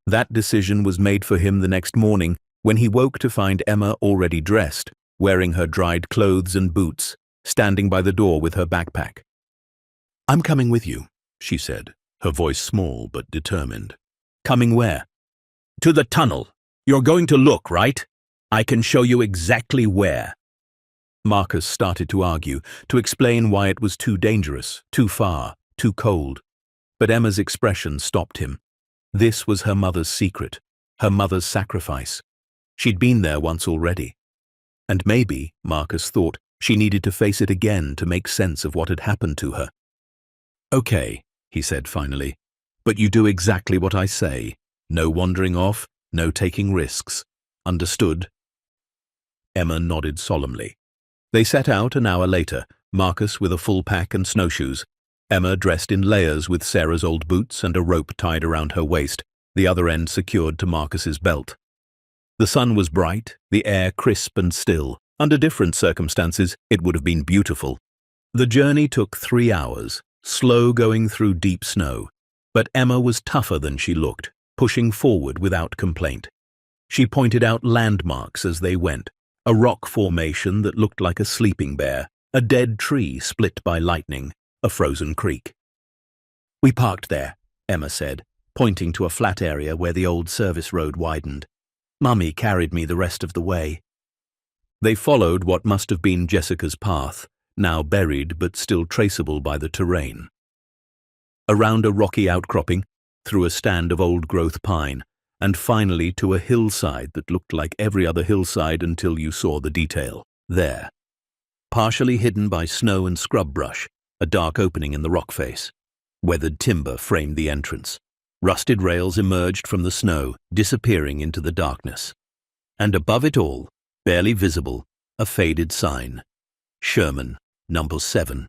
That decision was made for him the next morning when he woke to find Emma already dressed, wearing her dried clothes and boots, standing by the door with her backpack. "I'm coming with you," she said, her voice small but determined. "Coming where?" "To the tunnel. You're going to look, right? I can show you exactly where." Marcus started to argue, to explain why it was too dangerous, too far, too cold. But Emma's expression stopped him. This was her mother's secret, her mother's sacrifice. She'd been there once already. And maybe, Marcus thought, she needed to face it again to make sense of what had happened to her. "Okay," he said finally, "but you do exactly what I say. No wandering off, no taking risks. Understood?" Emma nodded solemnly. They set out an hour later, Marcus with a full pack and snowshoes, Emma dressed in layers with Sarah's old boots and a rope tied around her waist, the other end secured to Marcus's belt. The sun was bright, the air crisp and still. Under different circumstances, it would have been beautiful. The journey took 3 hours, slow going through deep snow, but Emma was tougher than she looked, pushing forward without complaint. She pointed out landmarks as they went, a rock formation that looked like a sleeping bear, a dead tree split by lightning, a frozen creek. "We parked there," Emma said, pointing to a flat area where the old service road widened. "Mummy carried me the rest of the way." They followed what must have been Jessica's path, now buried but still traceable by the terrain. Around a rocky outcropping, through a stand of old-growth pine, and finally to a hillside that looked like every other hillside until you saw the detail. There, partially hidden by snow and scrub brush, a dark opening in the rock face. Weathered timber framed the entrance. Rusted rails emerged from the snow, disappearing into the darkness. And above it all, barely visible, a faded sign. Sherman, number 7.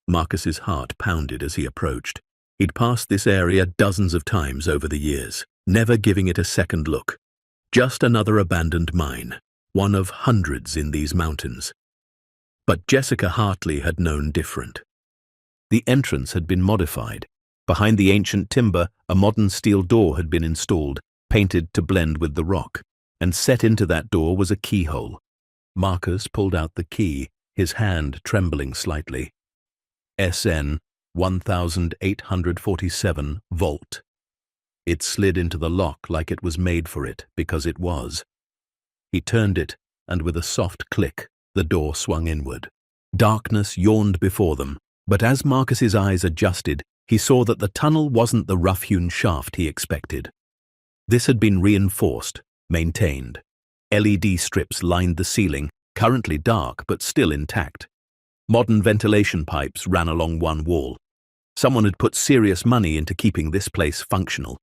Marcus's heart pounded as he approached. He'd passed this area dozens of times over the years, never giving it a second look. Just another abandoned mine, one of hundreds in these mountains. But Jessica Hartley had known different. The entrance had been modified. Behind the ancient timber, a modern steel door had been installed, painted to blend with the rock, and set into that door was a keyhole. Marcus pulled out the key, his hand trembling slightly. SN 1847 Volt. It slid into the lock like it was made for it, because it was. He turned it, and with a soft click, the door swung inward. Darkness yawned before them, but as Marcus's eyes adjusted, he saw that the tunnel wasn't the rough-hewn shaft he expected. This had been reinforced, maintained. LED strips lined the ceiling, currently dark but still intact. Modern ventilation pipes ran along one wall. Someone had put serious money into keeping this place functional.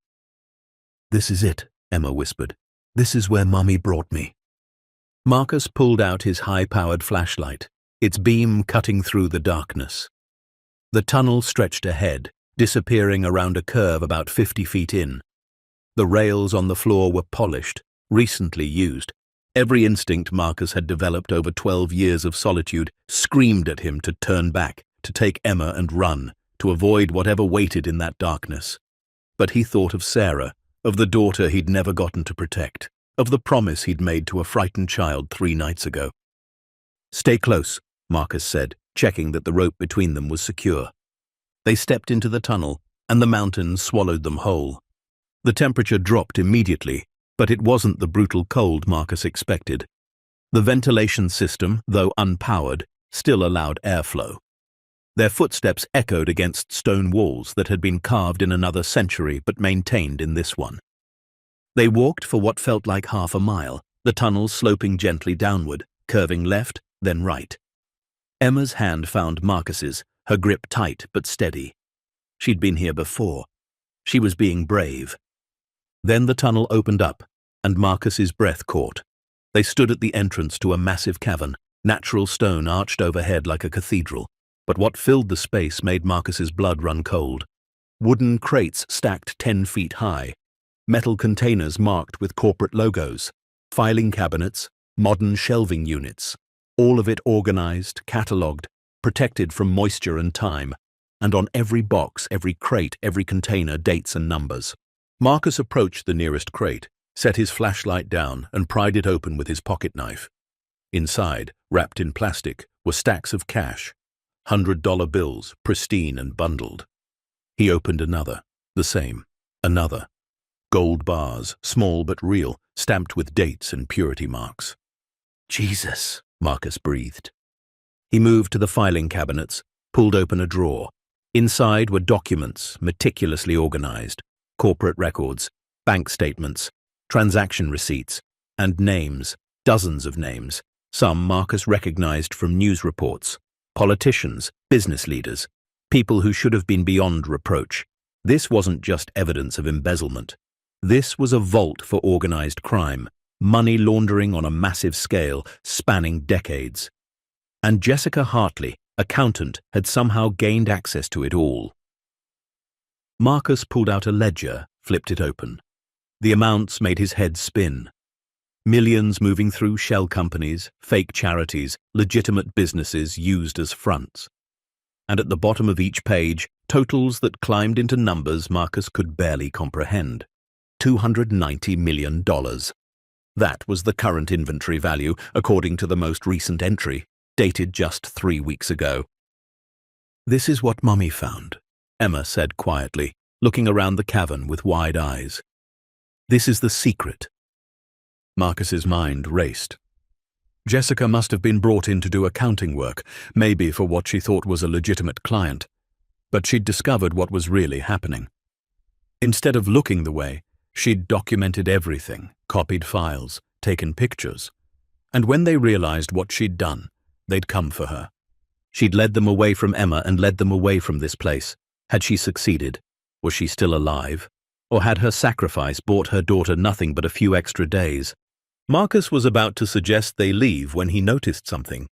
"This is it," Emma whispered. "This is where Mummy brought me." Marcus pulled out his high-powered flashlight, its beam cutting through the darkness. The tunnel stretched ahead, disappearing around a curve about 50 feet in. The rails on the floor were polished, recently used. Every instinct Marcus had developed over 12 years of solitude screamed at him to turn back, to take Emma and run, to avoid whatever waited in that darkness. But he thought of Sarah, of the daughter he'd never gotten to protect, of the promise he'd made to a frightened child 3 nights ago. "Stay close," Marcus said, checking that the rope between them was secure. They stepped into the tunnel, and the mountains swallowed them whole. The temperature dropped immediately, but it wasn't the brutal cold Marcus expected. The ventilation system, though unpowered, still allowed airflow. Their footsteps echoed against stone walls that had been carved in another century but maintained in this one. They walked for what felt like half a mile, the tunnel sloping gently downward, curving left, then right. Emma's hand found Marcus's, her grip tight but steady. She'd been here before. She was being brave. Then the tunnel opened up, and Marcus's breath caught. They stood at the entrance to a massive cavern, natural stone arched overhead like a cathedral. But what filled the space made Marcus's blood run cold. Wooden crates stacked 10 feet high, metal containers marked with corporate logos, filing cabinets, modern shelving units, all of it organized, catalogued, protected from moisture and time, and on every box, every crate, every container, dates and numbers. Marcus approached the nearest crate, set his flashlight down, and pried it open with his pocket knife. Inside, wrapped in plastic, were stacks of cash, $100 bills, pristine and bundled. He opened another, the same, another. Gold bars, small but real, stamped with dates and purity marks. Jesus, Marcus breathed. He moved to the filing cabinets, pulled open a drawer. Inside were documents, meticulously organized, corporate records, bank statements, transaction receipts, and names, dozens of names, some Marcus recognized from news reports. Politicians, business leaders, people who should have been beyond reproach. This wasn't just evidence of embezzlement. This was a vault for organized crime, money laundering on a massive scale, spanning decades. And Jessica Hartley, accountant, had somehow gained access to it all. Marcus pulled out a ledger, flipped it open. The amounts made his head spin. Millions moving through shell companies, fake charities, legitimate businesses used as fronts. And at the bottom of each page, totals that climbed into numbers Marcus could barely comprehend. $290 million. That was the current inventory value, according to the most recent entry, dated just 3 weeks ago. "This is what Mummy found," Emma said quietly, looking around the cavern with wide eyes. "This is the secret." Marcus's mind raced. Jessica must have been brought in to do accounting work, maybe for what she thought was a legitimate client. But she'd discovered what was really happening. Instead of looking the way, she'd documented everything, copied files, taken pictures. And when they realized what she'd done, they'd come for her. She'd led them away from Emma and led them away from this place. Had she succeeded? Was she still alive? Or had her sacrifice bought her daughter nothing but a few extra days? Marcus was about to suggest they leave when he noticed something.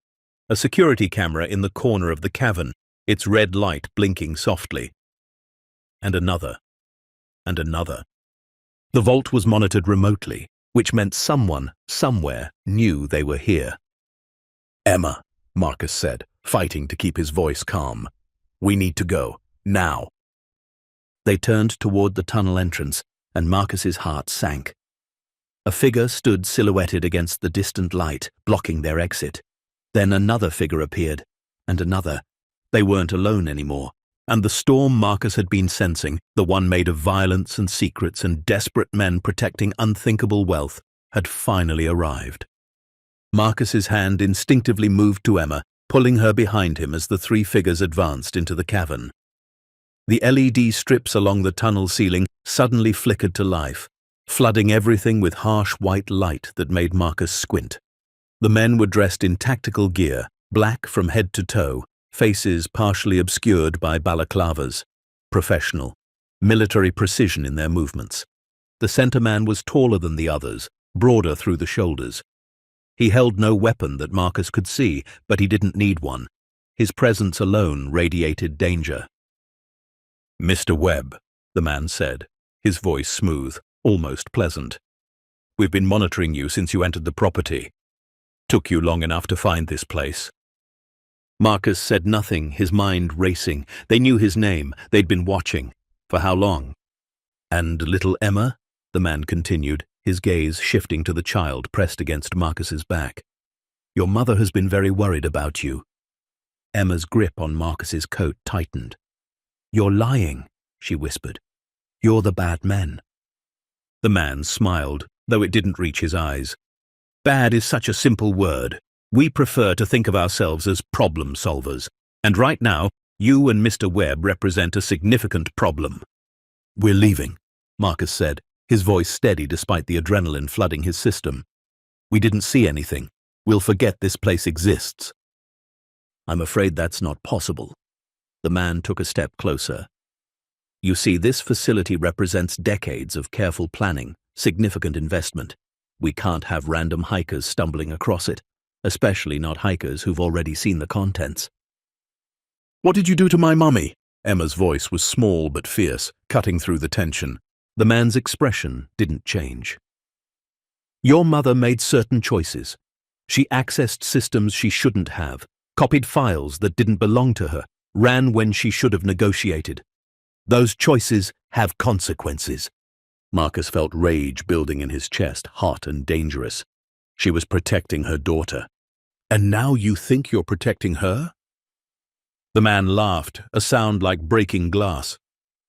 A security camera in the corner of the cavern, its red light blinking softly. And another. And another. The vault was monitored remotely, which meant someone, somewhere, knew they were here. "Emma," Marcus said, fighting to keep his voice calm. "We need to go. Now." They turned toward the tunnel entrance, and Marcus's heart sank. A figure stood silhouetted against the distant light, blocking their exit. Then another figure appeared, and another. They weren't alone anymore, and the storm Marcus had been sensing, the one made of violence and secrets and desperate men protecting unthinkable wealth, had finally arrived. Marcus's hand instinctively moved to Emma, pulling her behind him as the three figures advanced into the cavern. The LED strips along the tunnel ceiling suddenly flickered to life, flooding everything with harsh white light that made Marcus squint. The men were dressed in tactical gear, black from head to toe, faces partially obscured by balaclavas. Professional, military precision in their movements. The center man was taller than the others, broader through the shoulders. He held no weapon that Marcus could see, but he didn't need one. His presence alone radiated danger. "Mr. Webb," the man said, his voice smooth, almost pleasant. "We've been monitoring you since you entered the property. Took you long enough to find this place." Marcus said nothing, his mind racing. They knew his name. They'd been watching. For how long? "And little Emma?" the man continued, his gaze shifting to the child pressed against Marcus's back. "Your mother has been very worried about you." Emma's grip on Marcus's coat tightened. "You're lying," she whispered. "You're the bad men." The man smiled, though it didn't reach his eyes. Bad is such a simple word. We prefer to think of ourselves as problem solvers. And right now, you and Mr. Webb represent a significant problem. We're leaving, Marcus said, his voice steady despite the adrenaline flooding his system. We didn't see anything. We'll forget this place exists. I'm afraid that's not possible. The man took a step closer. You see, this facility represents decades of careful planning, significant investment. We can't have random hikers stumbling across it, especially not hikers who've already seen the contents. What did you do to my mummy? Emma's voice was small but fierce, cutting through the tension. The man's expression didn't change. Your mother made certain choices. She accessed systems she shouldn't have, copied files that didn't belong to her, ran when she should have negotiated. Those choices have consequences. Marcus felt rage building in his chest, hot and dangerous. She was protecting her daughter. And now you think you're protecting her? The man laughed, a sound like breaking glass.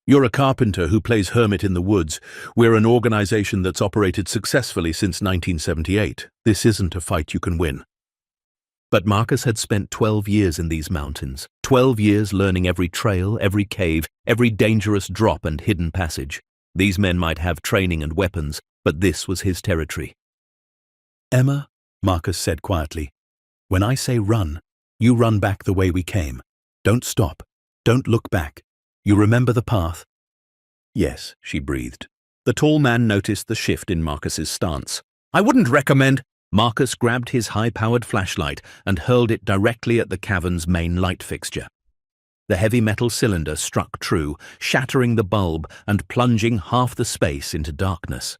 You're a carpenter who plays hermit in the woods. We're an organization that's operated successfully since 1978. This isn't a fight you can win. But Marcus had spent 12 years in these mountains, 12 years learning every trail, every cave, every dangerous drop and hidden passage. These men might have training and weapons, but this was his territory. Emma, Marcus said quietly, when I say run, you run back the way we came. Don't stop. Don't look back. You remember the path? Yes, she breathed. The tall man noticed the shift in Marcus's stance. I wouldn't recommend. Marcus grabbed his high-powered flashlight and hurled it directly at the cavern's main light fixture. The heavy metal cylinder struck true, shattering the bulb and plunging half the space into darkness.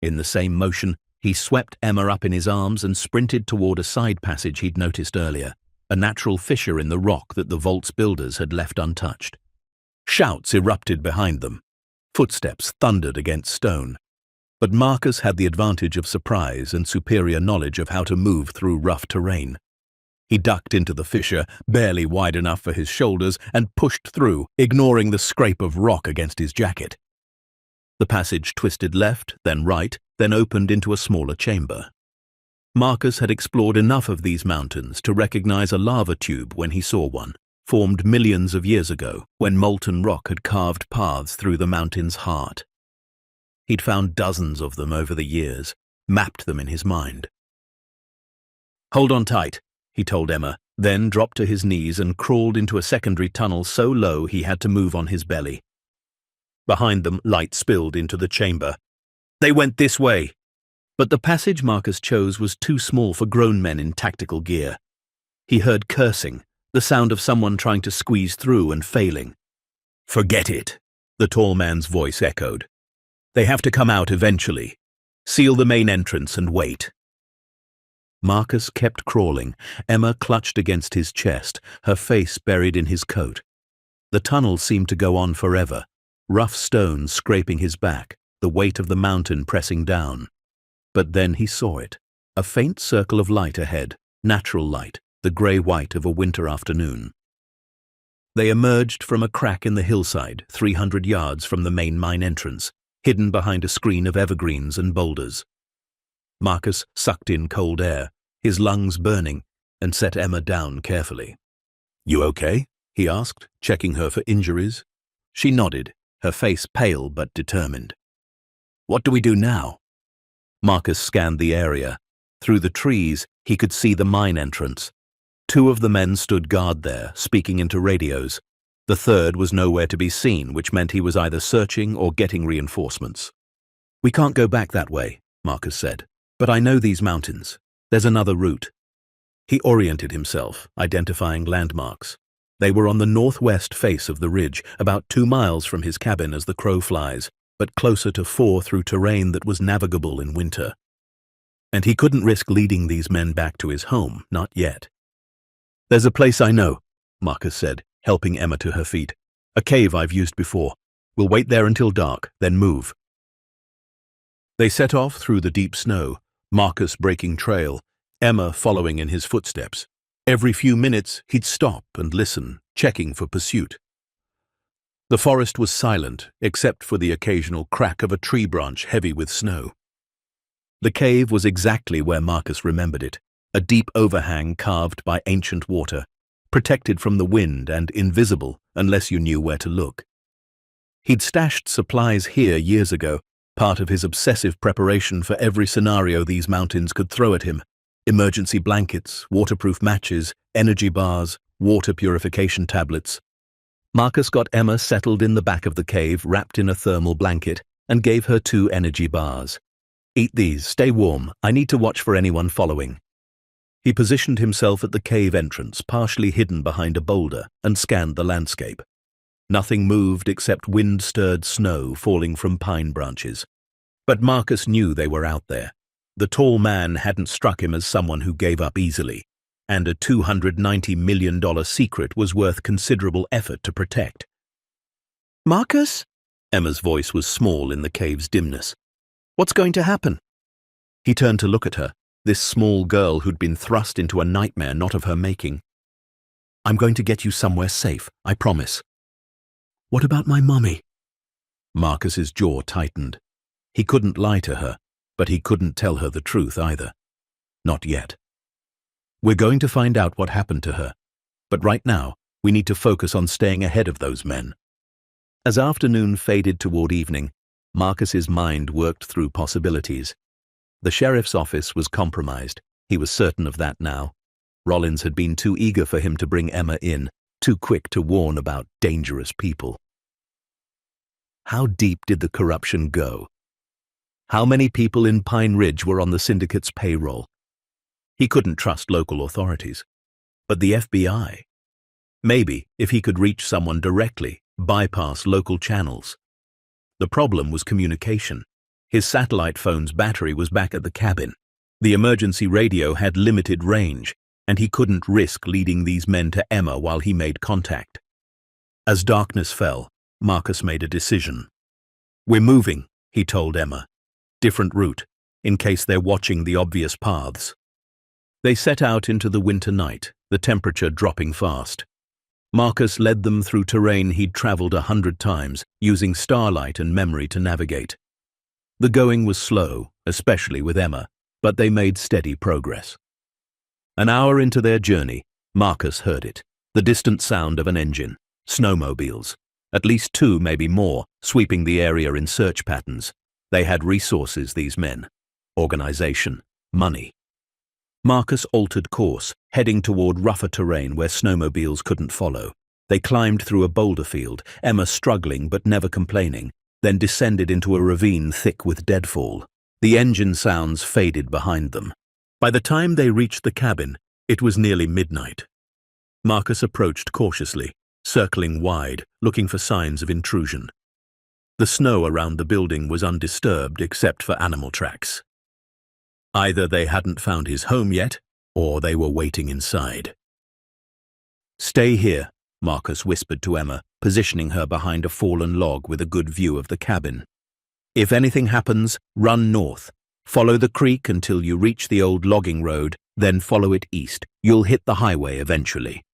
In the same motion, he swept Emma up in his arms and sprinted toward a side passage he'd noticed earlier, a natural fissure in the rock that the vault's builders had left untouched. Shouts erupted behind them. Footsteps thundered against stone. But Marcus had the advantage of surprise and superior knowledge of how to move through rough terrain. He ducked into the fissure, barely wide enough for his shoulders, and pushed through, ignoring the scrape of rock against his jacket. The passage twisted left, then right, then opened into a smaller chamber. Marcus had explored enough of these mountains to recognize a lava tube when he saw one, formed millions of years ago, when molten rock had carved paths through the mountain's heart. He'd found dozens of them over the years, mapped them in his mind. Hold on tight, he told Emma, then dropped to his knees and crawled into a secondary tunnel so low he had to move on his belly. Behind them, light spilled into the chamber. They went this way. But the passage Marcus chose was too small for grown men in tactical gear. He heard cursing, the sound of someone trying to squeeze through and failing. Forget it, the tall man's voice echoed. They have to come out eventually. Seal the main entrance and wait. Marcus kept crawling. Emma clutched against his chest, her face buried in his coat. The tunnel seemed to go on forever, rough stones scraping his back, the weight of the mountain pressing down. But then he saw it, a faint circle of light ahead, natural light, the grey-white of a winter afternoon. They emerged from a crack in the hillside, 300 yards from the main mine entrance, hidden behind a screen of evergreens and boulders. Marcus sucked in cold air, his lungs burning, and set Emma down carefully. You okay? He asked, checking her for injuries. She nodded, her face pale but determined. What do we do now? Marcus scanned the area. Through the trees, he could see the mine entrance. 2 of the men stood guard there, speaking into radios. The third was nowhere to be seen, which meant he was either searching or getting reinforcements. We can't go back that way, Marcus said, but I know these mountains. There's another route. He oriented himself, identifying landmarks. They were on the northwest face of the ridge, about 2 miles from his cabin as the crow flies, but closer to 4 through terrain that was navigable in winter. And he couldn't risk leading these men back to his home, not yet. There's a place I know, Marcus said, helping Emma to her feet. A cave I've used before. We'll wait there until dark, then move. They set off through the deep snow, Marcus breaking trail, Emma following in his footsteps. Every few minutes, he'd stop and listen, checking for pursuit. The forest was silent, except for the occasional crack of a tree branch heavy with snow. The cave was exactly where Marcus remembered it, a deep overhang carved by ancient water, protected from the wind and invisible unless you knew where to look. He'd stashed supplies here years ago, part of his obsessive preparation for every scenario these mountains could throw at him. Emergency blankets, waterproof matches, energy bars, water purification tablets. Marcus got Emma settled in the back of the cave, wrapped in a thermal blanket, and gave her 2 energy bars. "Eat these, stay warm, I need to watch for anyone following." He positioned himself at the cave entrance, partially hidden behind a boulder, and scanned the landscape. Nothing moved except wind-stirred snow falling from pine branches. But Marcus knew they were out there. The tall man hadn't struck him as someone who gave up easily, and a $290 million secret was worth considerable effort to protect. "Marcus?" Emma's voice was small in the cave's dimness. "What's going to happen?" He turned to look at her, this small girl who'd been thrust into a nightmare not of her making. "I'm going to get you somewhere safe, I promise." "What about my mummy?" Marcus's jaw tightened. He couldn't lie to her, but he couldn't tell her the truth either. Not yet. "We're going to find out what happened to her, but right now we need to focus on staying ahead of those men." As afternoon faded toward evening, Marcus's mind worked through possibilities. The sheriff's office was compromised. He was certain of that now. Rollins had been too eager for him to bring Emma in, too quick to warn about dangerous people. How deep did the corruption go? How many people in Pine Ridge were on the syndicate's payroll? He couldn't trust local authorities. But the FBI? Maybe if he could reach someone directly, bypass local channels. The problem was communication. His satellite phone's battery was back at the cabin. The emergency radio had limited range, and he couldn't risk leading these men to Emma while he made contact. As darkness fell, Marcus made a decision. "We're moving," he told Emma. "Different route, in case they're watching the obvious paths." They set out into the winter night, the temperature dropping fast. Marcus led them through terrain he'd traveled 100 times, using starlight and memory to navigate. The going was slow, especially with Emma, but they made steady progress. An hour into their journey, Marcus heard it, the distant sound of an engine, snowmobiles, at least 2, maybe more, sweeping the area in search patterns. They had resources, these men. Organization, money. Marcus altered course, heading toward rougher terrain where snowmobiles couldn't follow. They climbed through a boulder field, Emma struggling but never complaining, then descended into a ravine thick with deadfall. The engine sounds faded behind them. By the time they reached the cabin, it was nearly midnight. Marcus approached cautiously, circling wide, looking for signs of intrusion. The snow around the building was undisturbed except for animal tracks. Either they hadn't found his home yet, or they were waiting inside. "Stay here," Marcus whispered to Emma, positioning her behind a fallen log with a good view of the cabin. "If anything happens, run north. Follow the creek until you reach the old logging road, then follow it east. You'll hit the highway eventually."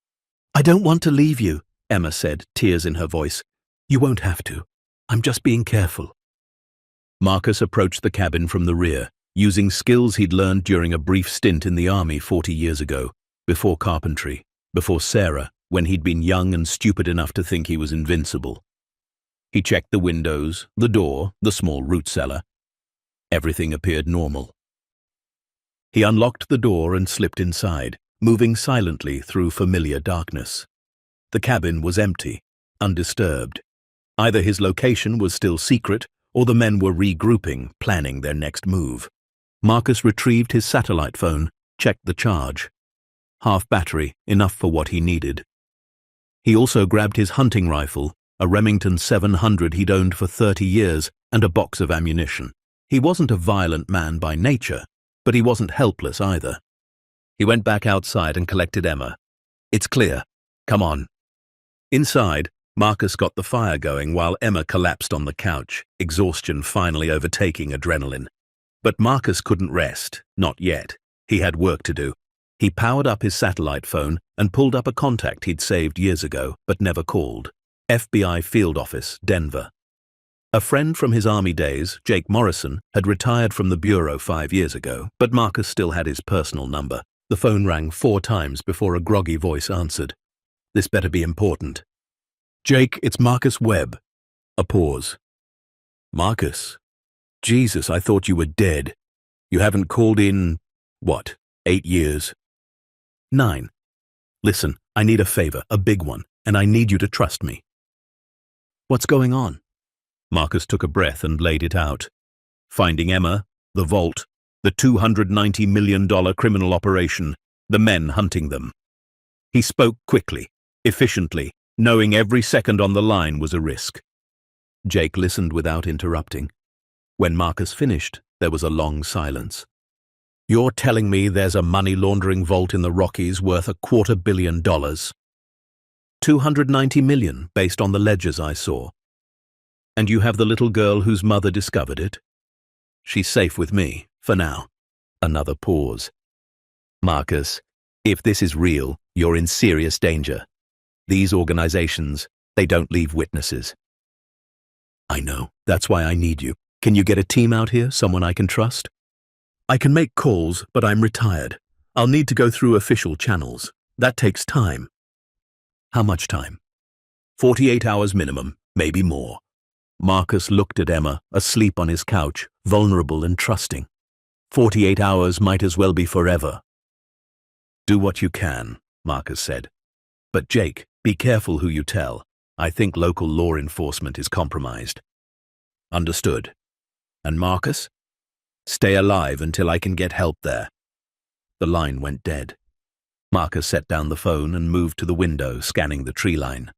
"I don't want to leave you," Emma said, tears in her voice. "You won't have to. I'm just being careful." Marcus approached the cabin from the rear, using skills he'd learned during a brief stint in the army 40 years ago, before carpentry, before Sarah, when he'd been young and stupid enough to think he was invincible. He checked the windows, the door, the small root cellar. Everything appeared normal. He unlocked the door and slipped inside, moving silently through familiar darkness. The cabin was empty, undisturbed. Either his location was still secret, or the men were regrouping, planning their next move. Marcus retrieved his satellite phone, checked the charge. Half battery, enough for what he needed. He also grabbed his hunting rifle, a Remington 700 he'd owned for 30 years, and a box of ammunition. He wasn't a violent man by nature, but he wasn't helpless either. He went back outside and collected Emma. "It's clear. Come on." Inside, Marcus got the fire going while Emma collapsed on the couch, exhaustion finally overtaking adrenaline. But Marcus couldn't rest, not yet. He had work to do. He powered up his satellite phone and pulled up a contact he'd saved years ago, but never called. FBI Field Office, Denver. A friend from his Army days, Jake Morrison, had retired from the Bureau 5 years ago, but Marcus still had his personal number. The phone rang 4 times before a groggy voice answered. This better be important. Jake, it's Marcus Webb. A pause. Marcus? Jesus, I thought you were dead. You haven't called in, what, 8 years? 9. Listen, I need a favor, a big one, and I need you to trust me. What's going on? Marcus took a breath and laid it out. Finding Emma, the vault, the $290 million criminal operation, the men hunting them. He spoke quickly, efficiently, knowing every second on the line was a risk. Jake listened without interrupting. When Marcus finished, there was a long silence. You're telling me there's a money laundering vault in the Rockies worth $250 million? $290 million, based on the ledgers I saw. And you have the little girl whose mother discovered it? She's safe with me, for now. Another pause. Marcus, if this is real, you're in serious danger. These organizations, they don't leave witnesses. I know. That's why I need you. Can you get a team out here, someone I can trust? I can make calls, but I'm retired. I'll need to go through official channels. That takes time. How much time? 48 hours minimum, maybe more. Marcus looked at Emma, asleep on his couch, vulnerable and trusting. 48 hours might as well be forever. Do what you can, Marcus said. But Jake, be careful who you tell. I think local law enforcement is compromised. Understood. And Marcus? Stay alive until I can get help there. The line went dead. Marcus set down the phone and moved to the window, scanning the tree line.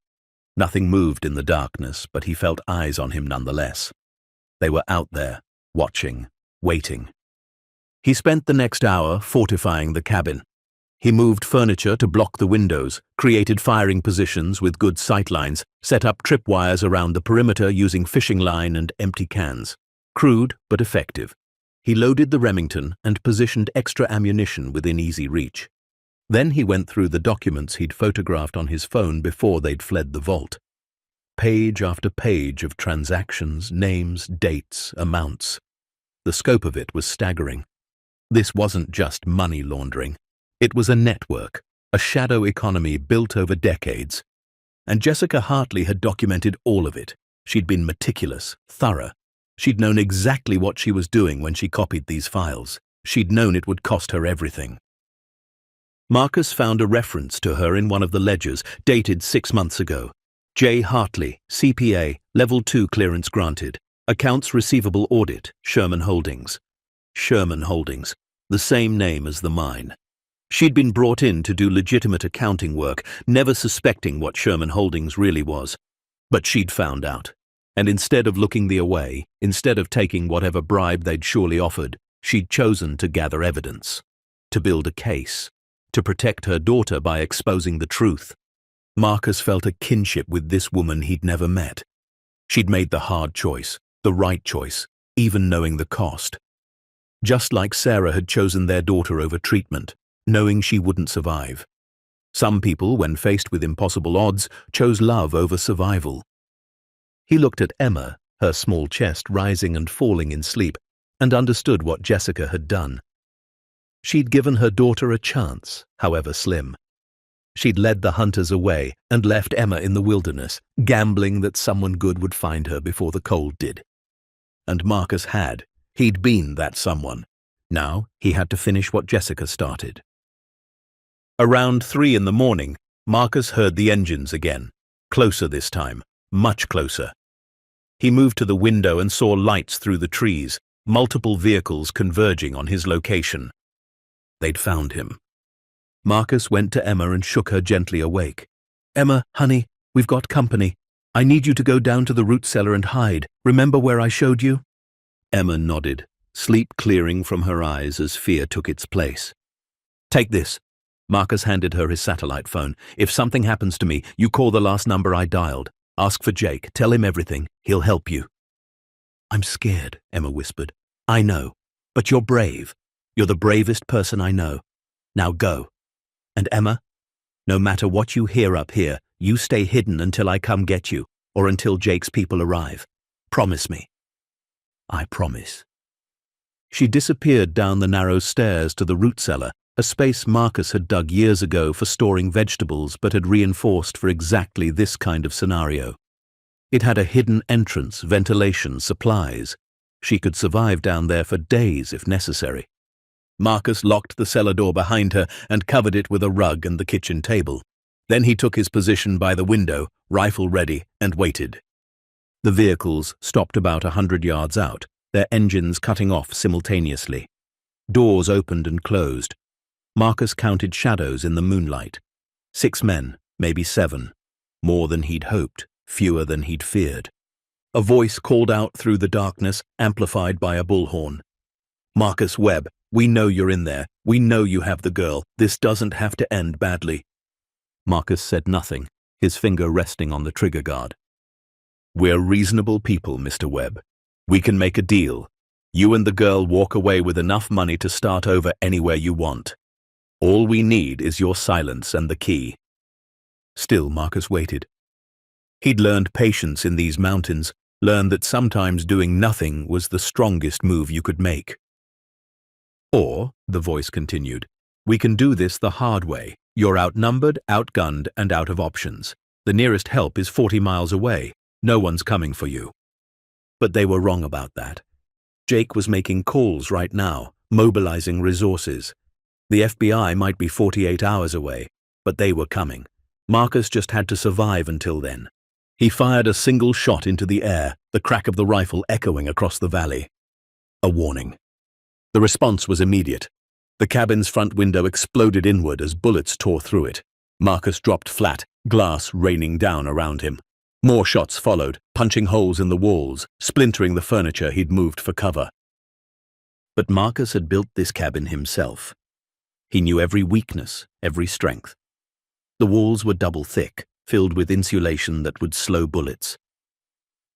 Nothing moved in the darkness, but he felt eyes on him nonetheless. They were out there, watching, waiting. He spent the next hour fortifying the cabin. He moved furniture to block the windows, created firing positions with good sightlines, set up tripwires around the perimeter using fishing line and empty cans. Crude, but effective. He loaded the Remington and positioned extra ammunition within easy reach. Then he went through the documents he'd photographed on his phone before they'd fled the vault. Page after page of transactions, names, dates, amounts. The scope of it was staggering. This wasn't just money laundering. It was a network, a shadow economy built over decades. And Jessica Hartley had documented all of it. She'd been meticulous, thorough. She'd known exactly what she was doing when she copied these files. She'd known it would cost her everything. Marcus found a reference to her in one of the ledgers, dated 6 months ago. J. Hartley, CPA, Level 2 clearance granted. Accounts receivable audit, Sherman Holdings. Sherman Holdings, the same name as the mine. She'd been brought in to do legitimate accounting work, never suspecting what Sherman Holdings really was. But she'd found out. And instead of looking the away, instead of taking whatever bribe they'd surely offered, she'd chosen to gather evidence. To build a case. To protect her daughter by exposing the truth. Marcus felt a kinship with this woman he'd never met. She'd made the hard choice, the right choice, even knowing the cost. Just like Sarah had chosen their daughter over treatment, knowing she wouldn't survive. Some people, when faced with impossible odds, chose love over survival. He looked at Emma, her small chest rising and falling in sleep, and understood what Jessica had done. She'd given her daughter a chance, however slim. She'd led the hunters away and left Emma in the wilderness, gambling that someone good would find her before the cold did. And Marcus had. He'd been that someone. Now he had to finish what Jessica started. Around 3 in the morning, Marcus heard the engines again. Closer this time, much closer. He moved to the window and saw lights through the trees, multiple vehicles converging on his location. They'd found him. Marcus went to Emma and shook her gently awake. Emma, honey, we've got company. I need you to go down to the root cellar and hide. Remember where I showed you? Emma nodded, sleep clearing from her eyes as fear took its place. Take this. Marcus handed her his satellite phone. If something happens to me, you call the last number I dialed. Ask for Jake. Tell him everything. He'll help you. I'm scared, Emma whispered. I know, but you're brave. You're the bravest person I know. Now go. And Emma, no matter what you hear up here, You stay hidden until I come get you, or until Jake's people arrive. Promise me." "I promise." She disappeared down the narrow stairs to the root cellar, a space Marcus had dug years ago for storing vegetables but had reinforced for exactly this kind of scenario. It had a hidden entrance, ventilation, supplies. She could survive down there for days if necessary. Marcus locked the cellar door behind her and covered it with a rug and the kitchen table. Then he took his position by the window, rifle ready, and waited. The vehicles stopped about 100 yards out, their engines cutting off simultaneously. Doors opened and closed. Marcus counted shadows in the moonlight. 6 men, maybe 7. More than he'd hoped, fewer than he'd feared. A voice called out through the darkness, amplified by a bullhorn. "Marcus Webb, we know you're in there. We know you have the girl. This doesn't have to end badly." Marcus said nothing, his finger resting on the trigger guard. "We're reasonable people, Mr. Webb. We can make a deal. You and the girl walk away with enough money to start over anywhere you want. All we need is your silence and the key." Still, Marcus waited. He'd learned patience in these mountains, learned that sometimes doing nothing was the strongest move you could make. "Or," the voice continued, "we can do this the hard way. You're outnumbered, outgunned, and out of options. The nearest help is 40 miles away. No one's coming for you." But they were wrong about that. Jake was making calls right now, mobilizing resources. The FBI might be 48 hours away, but they were coming. Marcus just had to survive until then. He fired a single shot into the air, the crack of the rifle echoing across the valley. A warning. The response was immediate. The cabin's front window exploded inward as bullets tore through it. Marcus dropped flat, glass raining down around him. More shots followed, punching holes in the walls, splintering the furniture he'd moved for cover. But Marcus had built this cabin himself. He knew every weakness, every strength. The walls were double thick, filled with insulation that would slow bullets.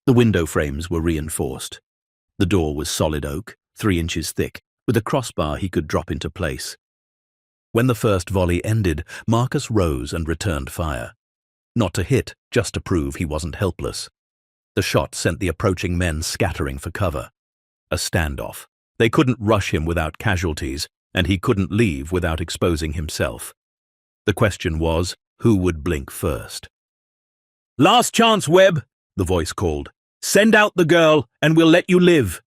The window frames were reinforced. The door was solid oak, 3 inches thick, with a crossbar he could drop into place. When the first volley ended, Marcus rose and returned fire. Not to hit, just to prove he wasn't helpless. The shot sent the approaching men scattering for cover. A standoff. They couldn't rush him without casualties, and he couldn't leave without exposing himself. The question was, who would blink first? "Last chance, Webb," the voice called. "Send out the girl, and we'll let you live."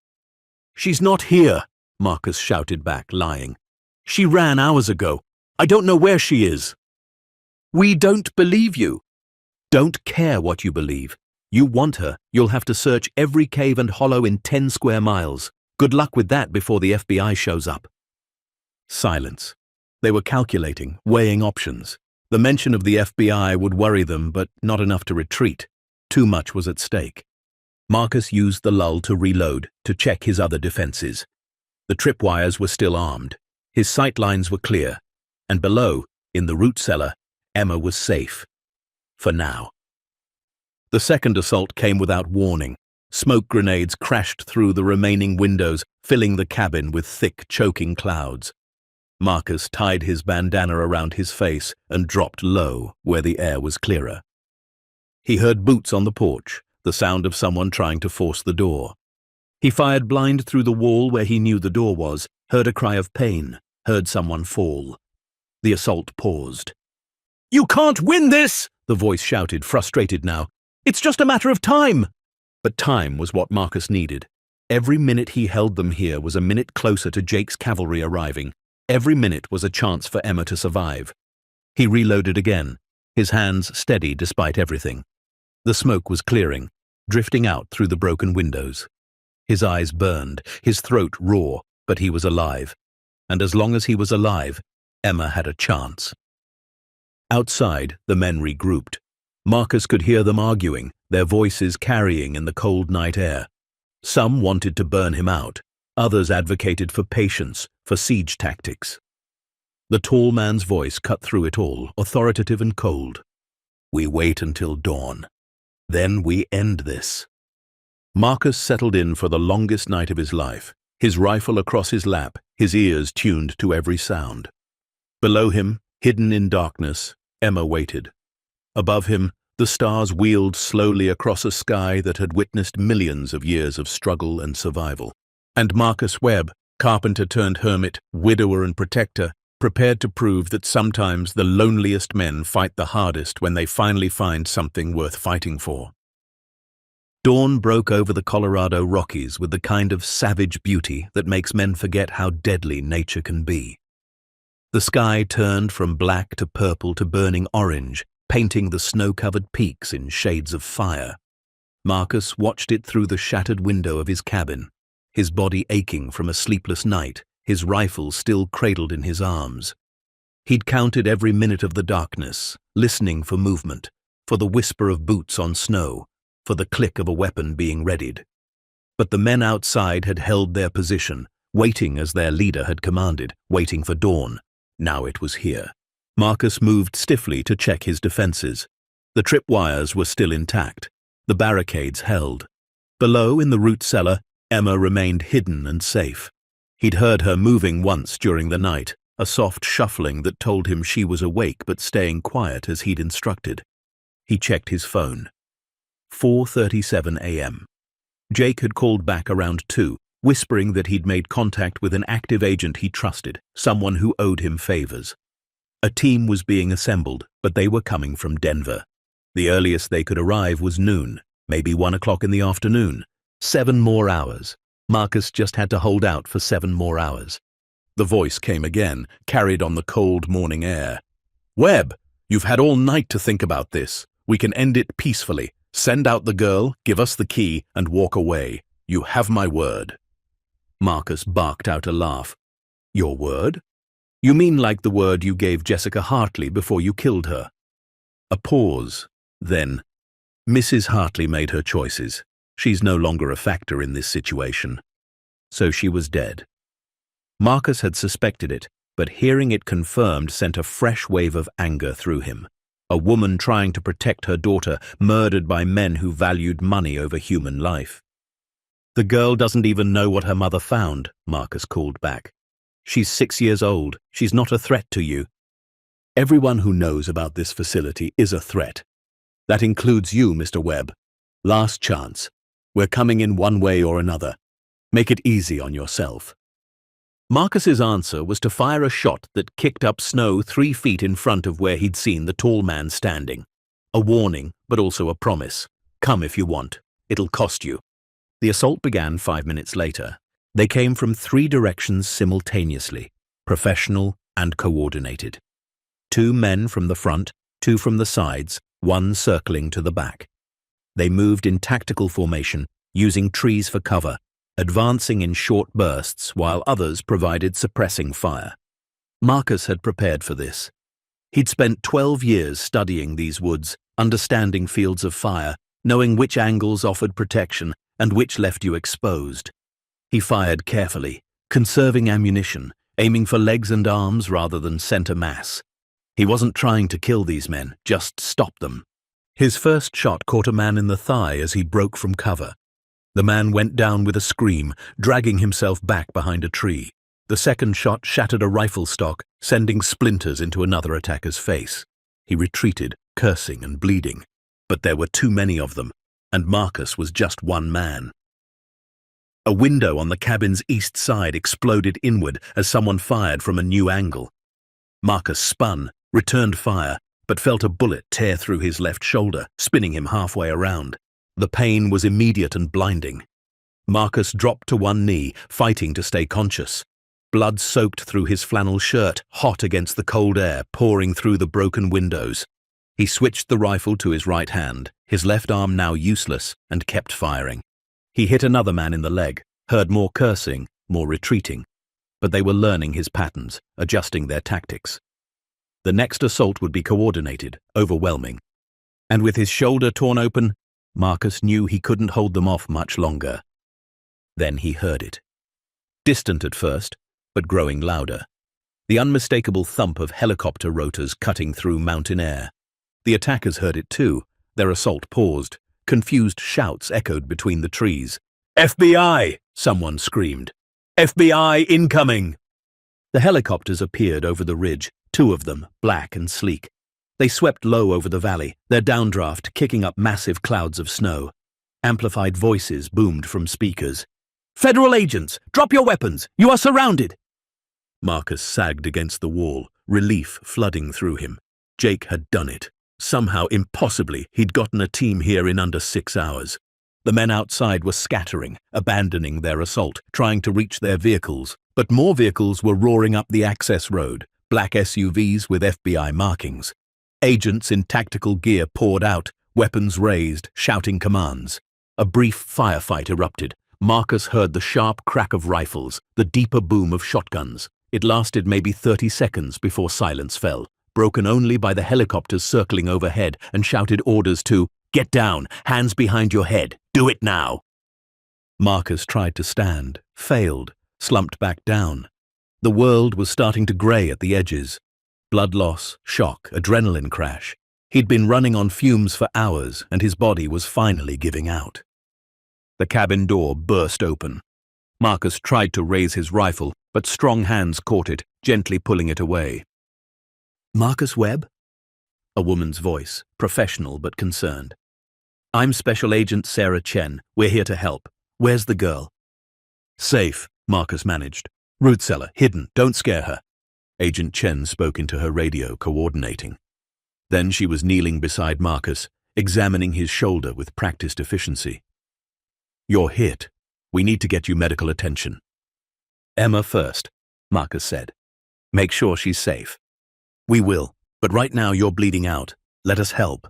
"She's not here," Marcus shouted back, lying. "She ran hours ago. I don't know where she is." "We don't believe you." "Don't care what you believe. You want her, you'll have to search every cave and hollow in 10 square miles. Good luck with that before the FBI shows up." Silence. They were calculating, weighing options. The mention of the FBI would worry them, but not enough to retreat. Too much was at stake. Marcus used the lull to reload, to check his other defenses. The tripwires were still armed. His sight lines were clear. And below, in the root cellar, Emma was safe. For now. The second assault came without warning. Smoke grenades crashed through the remaining windows, filling the cabin with thick, choking clouds. Marcus tied his bandana around his face and dropped low where the air was clearer. He heard boots on the porch, the sound of someone trying to force the door. He fired blind through the wall where he knew the door was, heard a cry of pain, heard someone fall. The assault paused. "You can't win this!" the voice shouted, frustrated now. "It's just a matter of time!" But time was what Marcus needed. Every minute he held them here was a minute closer to Jake's cavalry arriving. Every minute was a chance for Emma to survive. He reloaded again, his hands steady despite everything. The smoke was clearing, drifting out through the broken windows. His eyes burned, his throat raw, but he was alive. And as long as he was alive, Emma had a chance. Outside, the men regrouped. Marcus could hear them arguing, their voices carrying in the cold night air. Some wanted to burn him out. Others advocated for patience, for siege tactics. The tall man's voice cut through it all, authoritative and cold. "We wait until dawn. Then we end this." Marcus settled in for the longest night of his life, his rifle across his lap, his ears tuned to every sound. Below him, hidden in darkness, Emma waited. Above him, the stars wheeled slowly across a sky that had witnessed millions of years of struggle and survival. And Marcus Webb, carpenter turned hermit, widower and protector, prepared to prove that sometimes the loneliest men fight the hardest when they finally find something worth fighting for. Dawn broke over the Colorado Rockies with the kind of savage beauty that makes men forget how deadly nature can be. The sky turned from black to purple to burning orange, painting the snow-covered peaks in shades of fire. Marcus watched it through the shattered window of his cabin, his body aching from a sleepless night, his rifle still cradled in his arms. He'd counted every minute of the darkness, listening for movement, for the whisper of boots on snow, for the click of a weapon being readied. But the men outside had held their position, waiting as their leader had commanded, waiting for dawn. Now it was here. Marcus moved stiffly to check his defenses. The tripwires were still intact. The barricades held. Below, in the root cellar, Emma remained hidden and safe. He'd heard her moving once during the night, a soft shuffling that told him she was awake but staying quiet as he'd instructed. He checked his phone. 4:37 a.m. Jake had called back around 2, whispering that he'd made contact with an active agent he trusted, someone who owed him favors. A team was being assembled, but they were coming from Denver. The earliest they could arrive was noon, maybe 1 o'clock in the afternoon. 7 more hours. Marcus just had to hold out for 7 more hours. The voice came again, carried on the cold morning air. "Webb, you've had all night to think about this. We can end it peacefully. Send out the girl, give us the key, and walk away. You have my word." Marcus barked out a laugh. "Your word? You mean like the word you gave Jessica Hartley before you killed her?" A pause. Then, "Mrs. Hartley made her choices. She's no longer a factor in this situation." So she was dead. Marcus had suspected it, but hearing it confirmed sent a fresh wave of anger through him. A woman trying to protect her daughter, murdered by men who valued money over human life. "The girl doesn't even know what her mother found," Marcus called back. "She's 6 years old. She's not a threat to you." "Everyone who knows about this facility is a threat. That includes you, Mr. Webb. Last chance. We're coming in one way or another. Make it easy on yourself." Marcus's answer was to fire a shot that kicked up snow 3 feet in front of where he'd seen the tall man standing. A warning, but also a promise. Come if you want. It'll cost you. The assault began 5 minutes later. They came from 3 directions simultaneously, professional and coordinated. 2 men from the front, 2 from the sides, 1 circling to the back. They moved in tactical formation, using trees for cover, advancing in short bursts while others provided suppressing fire. Marcus had prepared for this. He'd spent 12 years studying these woods, understanding fields of fire, knowing which angles offered protection and which left you exposed. He fired carefully, conserving ammunition, aiming for legs and arms rather than center mass. He wasn't trying to kill these men, just stop them. His first shot caught a man in the thigh as he broke from cover. The man went down with a scream, dragging himself back behind a tree. The second shot shattered a rifle stock, sending splinters into another attacker's face. He retreated, cursing and bleeding. But there were too many of them, and Marcus was just one man. A window on the cabin's east side exploded inward as someone fired from a new angle. Marcus spun, returned fire, but felt a bullet tear through his left shoulder, spinning him halfway around. The pain was immediate and blinding. Marcus dropped to one knee, fighting to stay conscious. Blood soaked through his flannel shirt, hot against the cold air pouring through the broken windows. He switched the rifle to his right hand, his left arm now useless, and kept firing. He hit another man in the leg, heard more cursing, more retreating. But they were learning his patterns, adjusting their tactics. The next assault would be coordinated, overwhelming. And with his shoulder torn open, Marcus knew he couldn't hold them off much longer. Then he heard it. Distant at first, but growing louder. The unmistakable thump of helicopter rotors cutting through mountain air. The attackers heard it too. Their assault paused. Confused shouts echoed between the trees. "FBI!" someone screamed. "FBI incoming!" The helicopters appeared over the ridge, 2 of them, black and sleek. They swept low over the valley, their downdraft kicking up massive clouds of snow. Amplified voices boomed from speakers. "Federal agents, drop your weapons! You are surrounded!" Marcus sagged against the wall, relief flooding through him. Jake had done it. Somehow, impossibly, he'd gotten a team here in under 6 hours. The men outside were scattering, abandoning their assault, trying to reach their vehicles. But more vehicles were roaring up the access road, black SUVs with FBI markings. Agents in tactical gear poured out, weapons raised, shouting commands. A brief firefight erupted. Marcus heard the sharp crack of rifles, the deeper boom of shotguns. It lasted maybe 30 seconds before silence fell, broken only by the helicopters circling overhead and shouted orders to, "Get down, hands behind your head, do it now." Marcus tried to stand, failed, slumped back down. The world was starting to grey at the edges. Blood loss, shock, adrenaline crash. He'd been running on fumes for hours, and his body was finally giving out. The cabin door burst open. Marcus tried to raise his rifle, but strong hands caught it, gently pulling it away. "Marcus Webb?" A woman's voice, professional but concerned. "I'm Special Agent Sarah Chen. We're here to help. Where's the girl?" "Safe," Marcus managed. "Root cellar, hidden, don't scare her." Agent Chen spoke into her radio, coordinating. Then she was kneeling beside Marcus, examining his shoulder with practiced efficiency. "You're hit. We need to get you medical attention." "Emma first," Marcus said. "Make sure she's safe." "We will, but right now you're bleeding out. Let us help."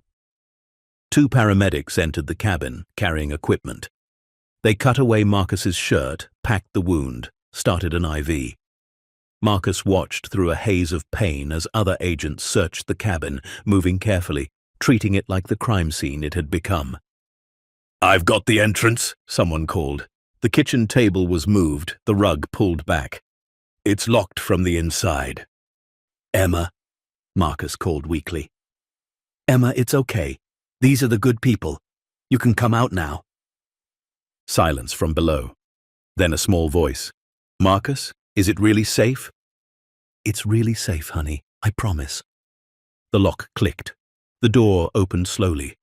2 paramedics entered the cabin, carrying equipment. They cut away Marcus's shirt, packed the wound, started an IV. Marcus watched through a haze of pain as other agents searched the cabin, moving carefully, treating it like the crime scene it had become. "I've got the entrance," someone called. The kitchen table was moved, the rug pulled back. "It's locked from the inside." "Emma," Marcus called weakly. "Emma, it's okay. These are the good people. You can come out now." Silence from below. Then a small voice. "Marcus, is it really safe?" "It's really safe, honey. I promise." The lock clicked. The door opened slowly.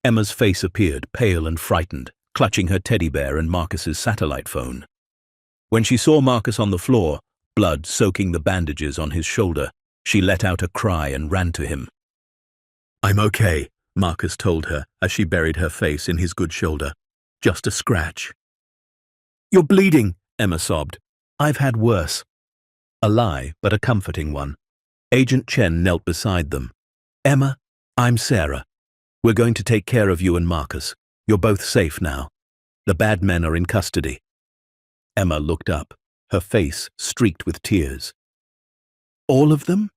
Emma's face appeared, pale and frightened, clutching her teddy bear and Marcus's satellite phone. When she saw Marcus on the floor, blood soaking the bandages on his shoulder, she let out a cry and ran to him. "I'm okay," Marcus told her as she buried her face in his good shoulder. "Just a scratch." "You're bleeding," Emma sobbed. "I've had worse." A lie, but a comforting one. Agent Chen knelt beside them. "Emma, I'm Sarah. We're going to take care of you and Marcus. You're both safe now. The bad men are in custody." Emma looked up, her face streaked with tears. "All of them?"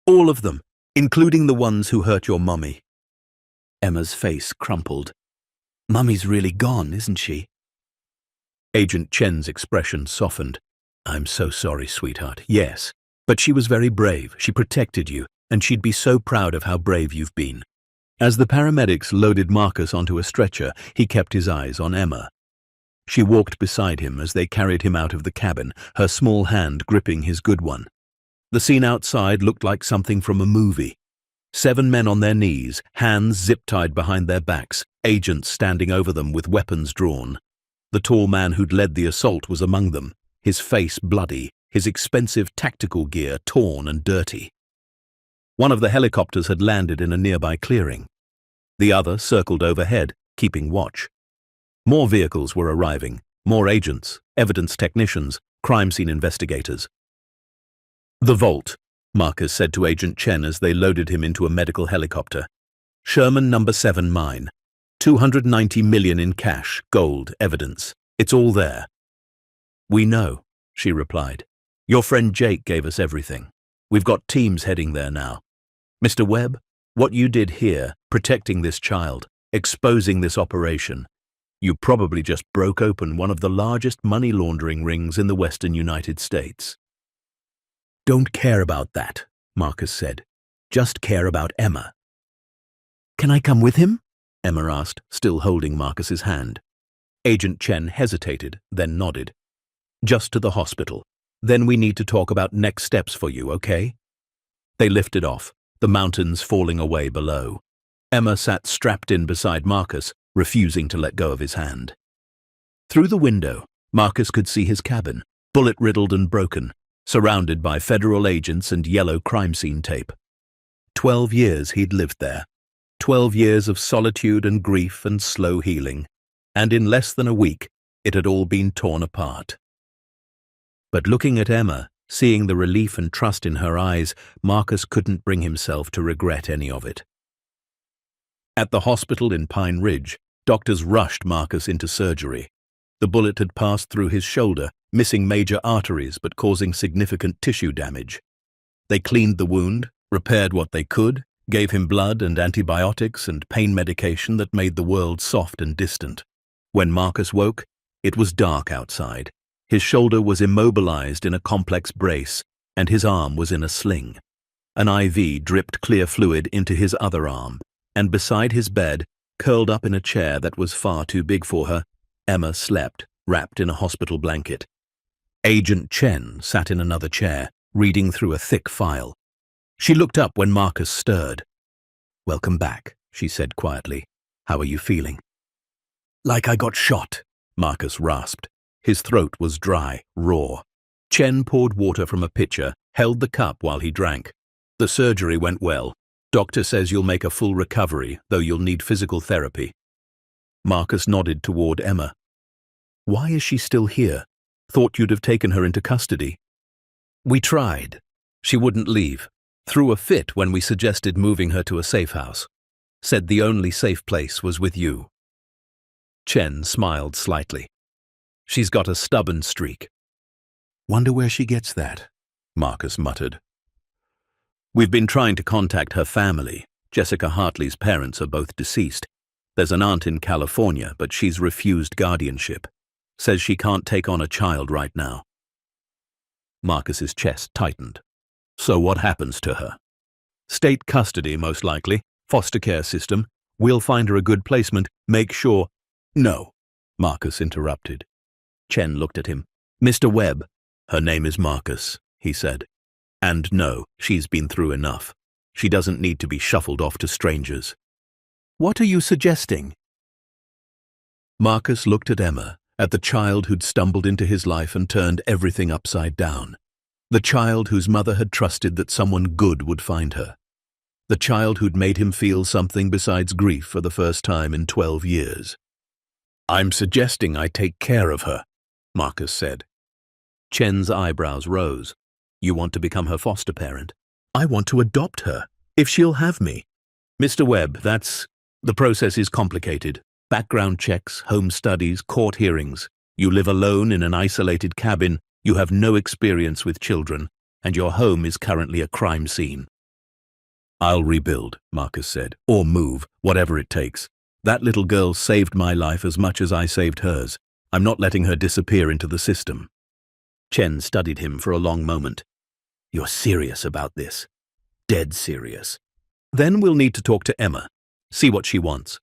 "All of them, including the ones who hurt your mummy." Emma's face crumpled. "Mummy's really gone, isn't she?" Agent Chen's expression softened. "I'm so sorry, sweetheart. Yes, but she was very brave. She protected you, and she'd be so proud of how brave you've been." As the paramedics loaded Marcus onto a stretcher, he kept his eyes on Emma. She walked beside him as they carried him out of the cabin, her small hand gripping his good one. The scene outside looked like something from a movie. 7 men on their knees, hands zip-tied behind their backs, agents standing over them with weapons drawn. The tall man who'd led the assault was among them, his face bloody, his expensive tactical gear torn and dirty. One of the helicopters had landed in a nearby clearing. The other circled overhead, keeping watch. More vehicles were arriving, more agents, evidence technicians, crime scene investigators. "The vault," Marcus said to Agent Chen as they loaded him into a medical helicopter. "Sherman number 7 mine. 290 million in cash, gold, evidence. It's all there." "We know," she replied. "Your friend Jake gave us everything. We've got teams heading there now. Mr. Webb, what you did here, protecting this child, exposing this operation, you probably just broke open one of the largest money laundering rings in the western United States." "Don't care about that," Marcus said. "Just care about Emma." "Can I come with him?" Emma asked, still holding Marcus's hand. Agent Chen hesitated, then nodded. "Just to the hospital. Then we need to talk about next steps for you, okay?" They lifted off, the mountains falling away below. Emma sat strapped in beside Marcus, refusing to let go of his hand. Through the window, Marcus could see his cabin, bullet-riddled and broken, surrounded by federal agents and yellow crime scene tape. 12 years he'd lived there. 12 years of solitude and grief and slow healing, and in less than a week, it had all been torn apart. But looking at Emma, seeing the relief and trust in her eyes, Marcus couldn't bring himself to regret any of it. At the hospital in Pine Ridge, doctors rushed Marcus into surgery. The bullet had passed through his shoulder, missing major arteries but causing significant tissue damage. They cleaned the wound, repaired what they could, gave him blood and antibiotics and pain medication that made the world soft and distant. When Marcus woke, it was dark outside. His shoulder was immobilized in a complex brace, and his arm was in a sling. An IV dripped clear fluid into his other arm, and beside his bed, curled up in a chair that was far too big for her, Emma slept, wrapped in a hospital blanket. Agent Chen sat in another chair, reading through a thick file. She looked up when Marcus stirred. "Welcome back," she said quietly. "How are you feeling?" "Like I got shot," Marcus rasped. His throat was dry, raw. Chen poured water from a pitcher, held the cup while he drank. "The surgery went well. Doctor says you'll make a full recovery, though you'll need physical therapy." Marcus nodded toward Emma. "Why is she still here? Thought you'd have taken her into custody." "We tried. She wouldn't leave. Threw a fit when we suggested moving her to a safe house. Said the only safe place was with you." Chen smiled slightly. "She's got a stubborn streak." "Wonder where she gets that," Marcus muttered. "We've been trying to contact her family. Jessica Hartley's parents are both deceased. There's an aunt in California, but she's refused guardianship. Says she can't take on a child right now." Marcus's chest tightened. "So what happens to her?" "State custody, most likely. Foster care system. We'll find her a good placement. Make sure—" "No," Marcus interrupted. Chen looked at him. "Mr. Webb." "Her name is Marcus," he said. "And no, she's been through enough. She doesn't need to be shuffled off to strangers." "What are you suggesting?" Marcus looked at Emma, at the child who'd stumbled into his life and turned everything upside down. The child whose mother had trusted that someone good would find her. The child who'd made him feel something besides grief for the first time in 12 years. "I'm suggesting I take care of her," Marcus said. Chen's eyebrows rose. "You want to become her foster parent?" "I want to adopt her, if she'll have me." "Mr. Webb, the process is complicated. Background checks, home studies, court hearings. You live alone in an isolated cabin, you have no experience with children, and your home is currently a crime scene." "I'll rebuild," Marcus said, "or move, whatever it takes. That little girl saved my life as much as I saved hers. I'm not letting her disappear into the system." Chen studied him for a long moment. "You're serious about this?" "Dead serious." "Then we'll need to talk to Emma. See what she wants.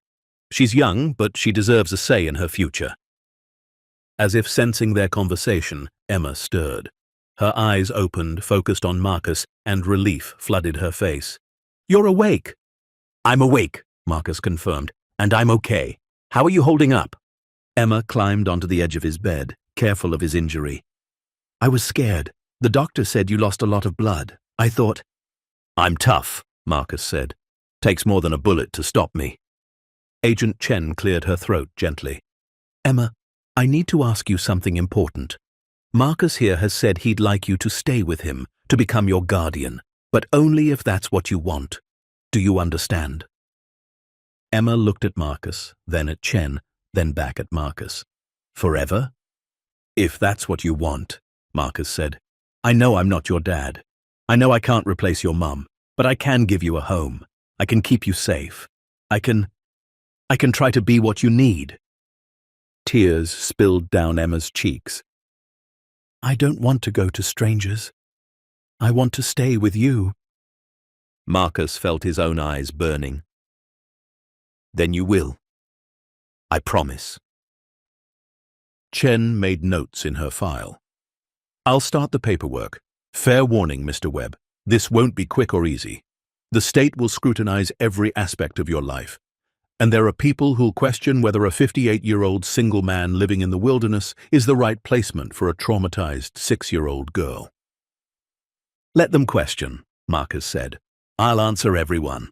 She's young, but she deserves a say in her future." As if sensing their conversation, Emma stirred. Her eyes opened, focused on Marcus, and relief flooded her face. "You're awake." "I'm awake," Marcus confirmed, "and I'm okay. How are you holding up?" Emma climbed onto the edge of his bed, careful of his injury. "I was scared. The doctor said you lost a lot of blood. I thought—" "I'm tough," Marcus said. "Takes more than a bullet to stop me." Agent Chen cleared her throat gently. "Emma, I need to ask you something important. Marcus here has said he'd like you to stay with him, to become your guardian, but only if that's what you want. Do you understand?" Emma looked at Marcus, then at Chen, then back at Marcus. "Forever?" "If that's what you want," Marcus said. "I know I'm not your dad. I know I can't replace your mum, but I can give you a home. I can keep you safe. I can try to be what you need." Tears spilled down Emma's cheeks. "I don't want to go to strangers. I want to stay with you." Marcus felt his own eyes burning. "Then you will. I promise." Chen made notes in her file. "I'll start the paperwork. Fair warning, Mr. Webb. This won't be quick or easy. The state will scrutinize every aspect of your life. And there are people who'll question whether a 58-year-old single man living in the wilderness is the right placement for a traumatized 6-year-old girl. Let them question, Marcus said. I'll answer everyone.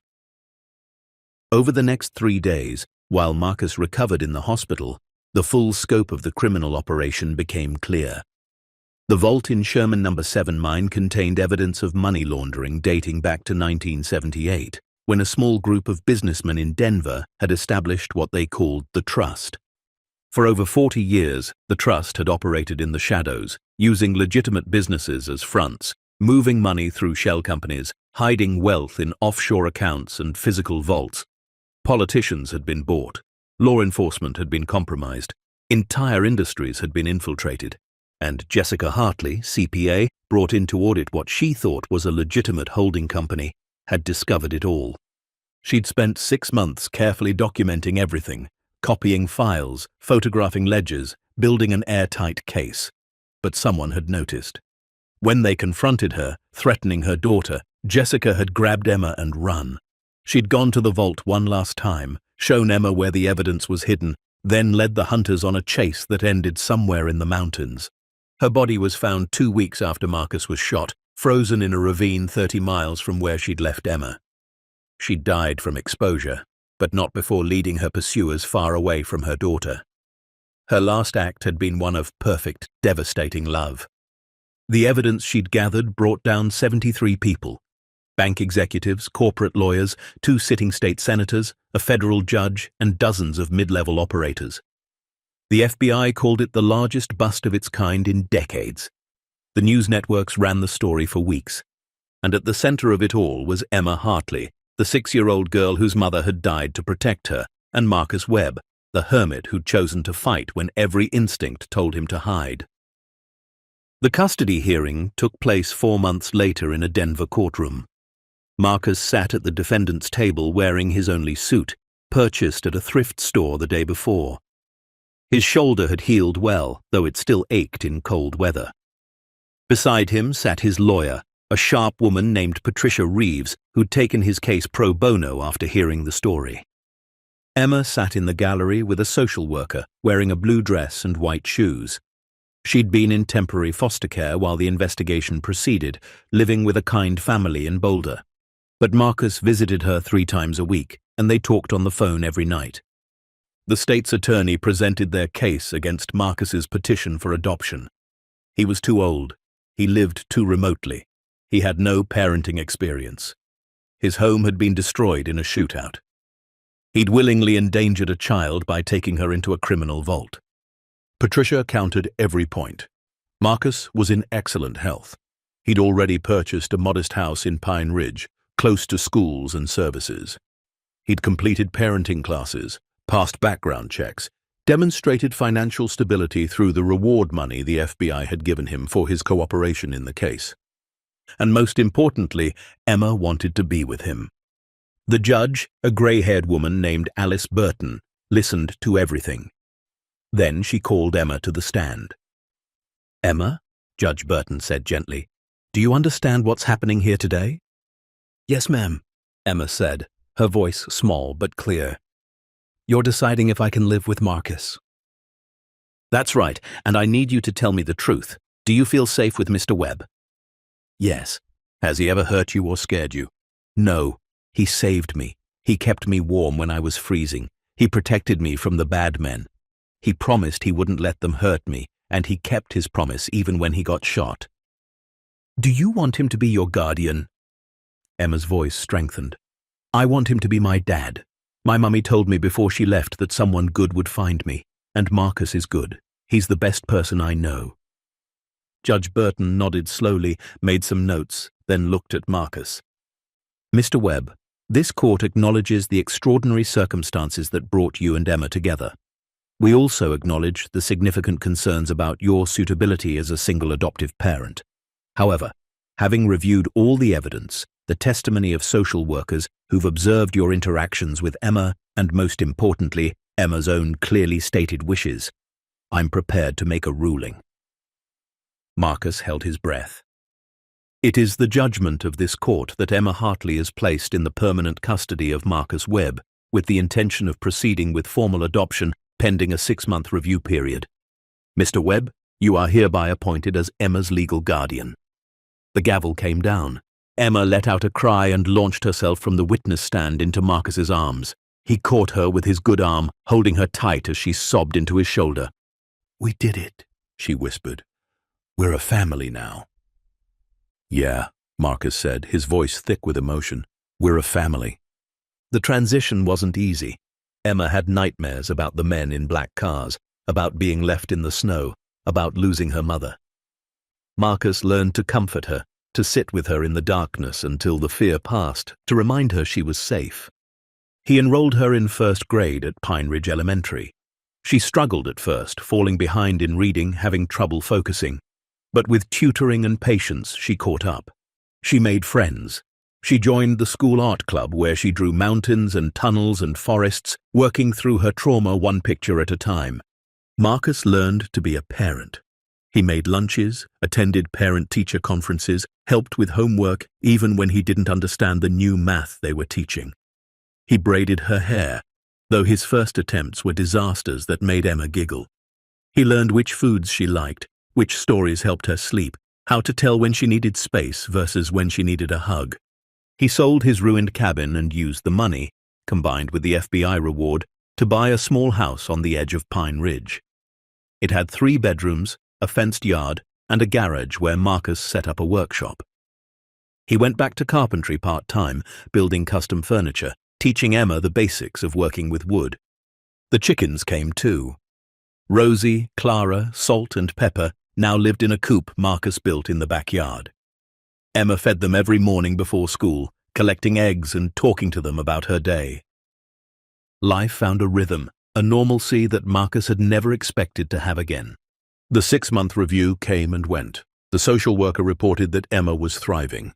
Over the next 3 days, while Marcus recovered in the hospital, the full scope of the criminal operation became clear. The vault in Sherman No. 7 mine contained evidence of money laundering dating back to 1978, when a small group of businessmen in Denver had established what they called the Trust. For over 40 years, the Trust had operated in the shadows, using legitimate businesses as fronts, moving money through shell companies, hiding wealth in offshore accounts and physical vaults. Politicians had been bought. Law enforcement had been compromised. Entire industries had been infiltrated. And Jessica Hartley, CPA, brought in to audit what she thought was a legitimate holding company, had discovered it all. She'd spent 6 months carefully documenting everything, copying files, photographing ledgers, building an airtight case. But someone had noticed. When they confronted her, threatening her daughter, Jessica had grabbed Emma and run. She'd gone to the vault one last time, shown Emma where the evidence was hidden, then led the hunters on a chase that ended somewhere in the mountains. Her body was found 2 weeks after Marcus was shot, frozen in a ravine 30 miles from where she'd left Emma. She died from exposure, but not before leading her pursuers far away from her daughter. Her last act had been one of perfect, devastating love. The evidence she'd gathered brought down 73 people. Bank executives, corporate lawyers, 2 sitting state senators, a federal judge, and dozens of mid-level operators. The FBI called it the largest bust of its kind in decades. The news networks ran the story for weeks. And at the center of it all was Emma Hartley, the 6-year-old girl whose mother had died to protect her, and Marcus Webb, the hermit who'd chosen to fight when every instinct told him to hide. The custody hearing took place 4 months later in a Denver courtroom. Marcus sat at the defendant's table wearing his only suit, purchased at a thrift store the day before. His shoulder had healed well, though it still ached in cold weather. Beside him sat his lawyer, a sharp woman named Patricia Reeves, who'd taken his case pro bono after hearing the story. Emma sat in the gallery with a social worker, wearing a blue dress and white shoes. She'd been in temporary foster care while the investigation proceeded, living with a kind family in Boulder. But Marcus visited her 3 times a week, and they talked on the phone every night. The state's attorney presented their case against Marcus's petition for adoption. He was too old. He lived too remotely. He had no parenting experience. His home had been destroyed in a shootout. He'd willingly endangered a child by taking her into a criminal vault. Patricia counted every point. Marcus was in excellent health. He'd already purchased a modest house in Pine Ridge, close to schools and services. He'd completed parenting classes, passed background checks, demonstrated financial stability through the reward money the FBI had given him for his cooperation in the case. And most importantly, Emma wanted to be with him. The judge, a gray-haired woman named Alice Burton, listened to everything. Then she called Emma to the stand. "Emma," Judge Burton said gently, "do you understand what's happening here today?" "Yes, ma'am," Emma said, her voice small but clear. "You're deciding if I can live with Marcus." "That's right, and I need you to tell me the truth. Do you feel safe with Mr. Webb?" "Yes." "Has he ever hurt you or scared you?" "No. He saved me. He kept me warm when I was freezing. He protected me from the bad men. He promised he wouldn't let them hurt me, and he kept his promise even when he got shot." "Do you want him to be your guardian?" Emma's voice strengthened. "I want him to be my dad. My mummy told me before she left that someone good would find me, and Marcus is good. He's the best person I know." Judge Burton nodded slowly, made some notes, then looked at Marcus. "Mr. Webb, this court acknowledges the extraordinary circumstances that brought you and Emma together. We also acknowledge the significant concerns about your suitability as a single adoptive parent. However, having reviewed all the evidence, the testimony of social workers who've observed your interactions with Emma, and most importantly, Emma's own clearly stated wishes, I'm prepared to make a ruling." Marcus held his breath. It is the judgment of this court that Emma Hartley is placed in the permanent custody of Marcus Webb, with the intention of proceeding with formal adoption pending a 6-month review period. Mr. Webb, you are hereby appointed as Emma's legal guardian. The gavel came down. Emma let out a cry and launched herself from the witness stand into Marcus's arms. He caught her with his good arm, holding her tight as she sobbed into his shoulder. "We did it," she whispered. "We're a family now." "Yeah," Marcus said, his voice thick with emotion. "We're a family." The transition wasn't easy. Emma had nightmares about the men in black cars, about being left in the snow, about losing her mother. Marcus learned to comfort her, to sit with her in the darkness until the fear passed, to remind her she was safe. He enrolled her in 1st grade at Pine Ridge Elementary. She struggled at first, falling behind in reading, having trouble focusing. But with tutoring and patience, she caught up. She made friends. She joined the school art club where she drew mountains and tunnels and forests, working through her trauma one picture at a time. Marcus learned to be a parent. He made lunches, attended parent-teacher conferences, helped with homework even when he didn't understand the new math they were teaching. He braided her hair, though his first attempts were disasters that made Emma giggle. He learned which foods she liked, which stories helped her sleep, how to tell when she needed space versus when she needed a hug. He sold his ruined cabin and used the money, combined with the FBI reward, to buy a small house on the edge of Pine Ridge. It had 3 bedrooms, a fenced yard, and a garage where Marcus set up a workshop. He went back to carpentry part-time, building custom furniture, teaching Emma the basics of working with wood. The chickens came too. Rosie, Clara, Salt, and Pepper now lived in a coop Marcus built in the backyard. Emma fed them every morning before school, collecting eggs and talking to them about her day. Life found a rhythm, a normalcy that Marcus had never expected to have again. The 6-month review came and went. The social worker reported that Emma was thriving.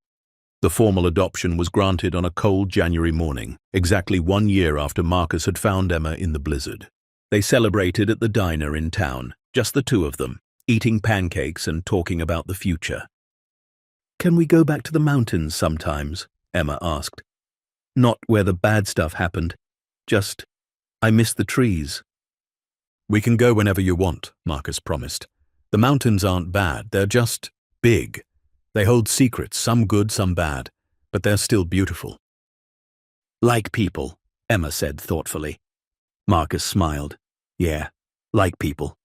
The formal adoption was granted on a cold January morning, exactly 1 year after Marcus had found Emma in the blizzard. They celebrated at the diner in town, just the 2 of them, eating pancakes and talking about the future. "Can we go back to the mountains sometimes?" Emma asked. "Not where the bad stuff happened. Just, I miss the trees." "We can go whenever you want," Marcus promised. "The mountains aren't bad, they're just big. They hold secrets, some good, some bad, but they're still beautiful." "Like people," Emma said thoughtfully. Marcus smiled. "Yeah, like people."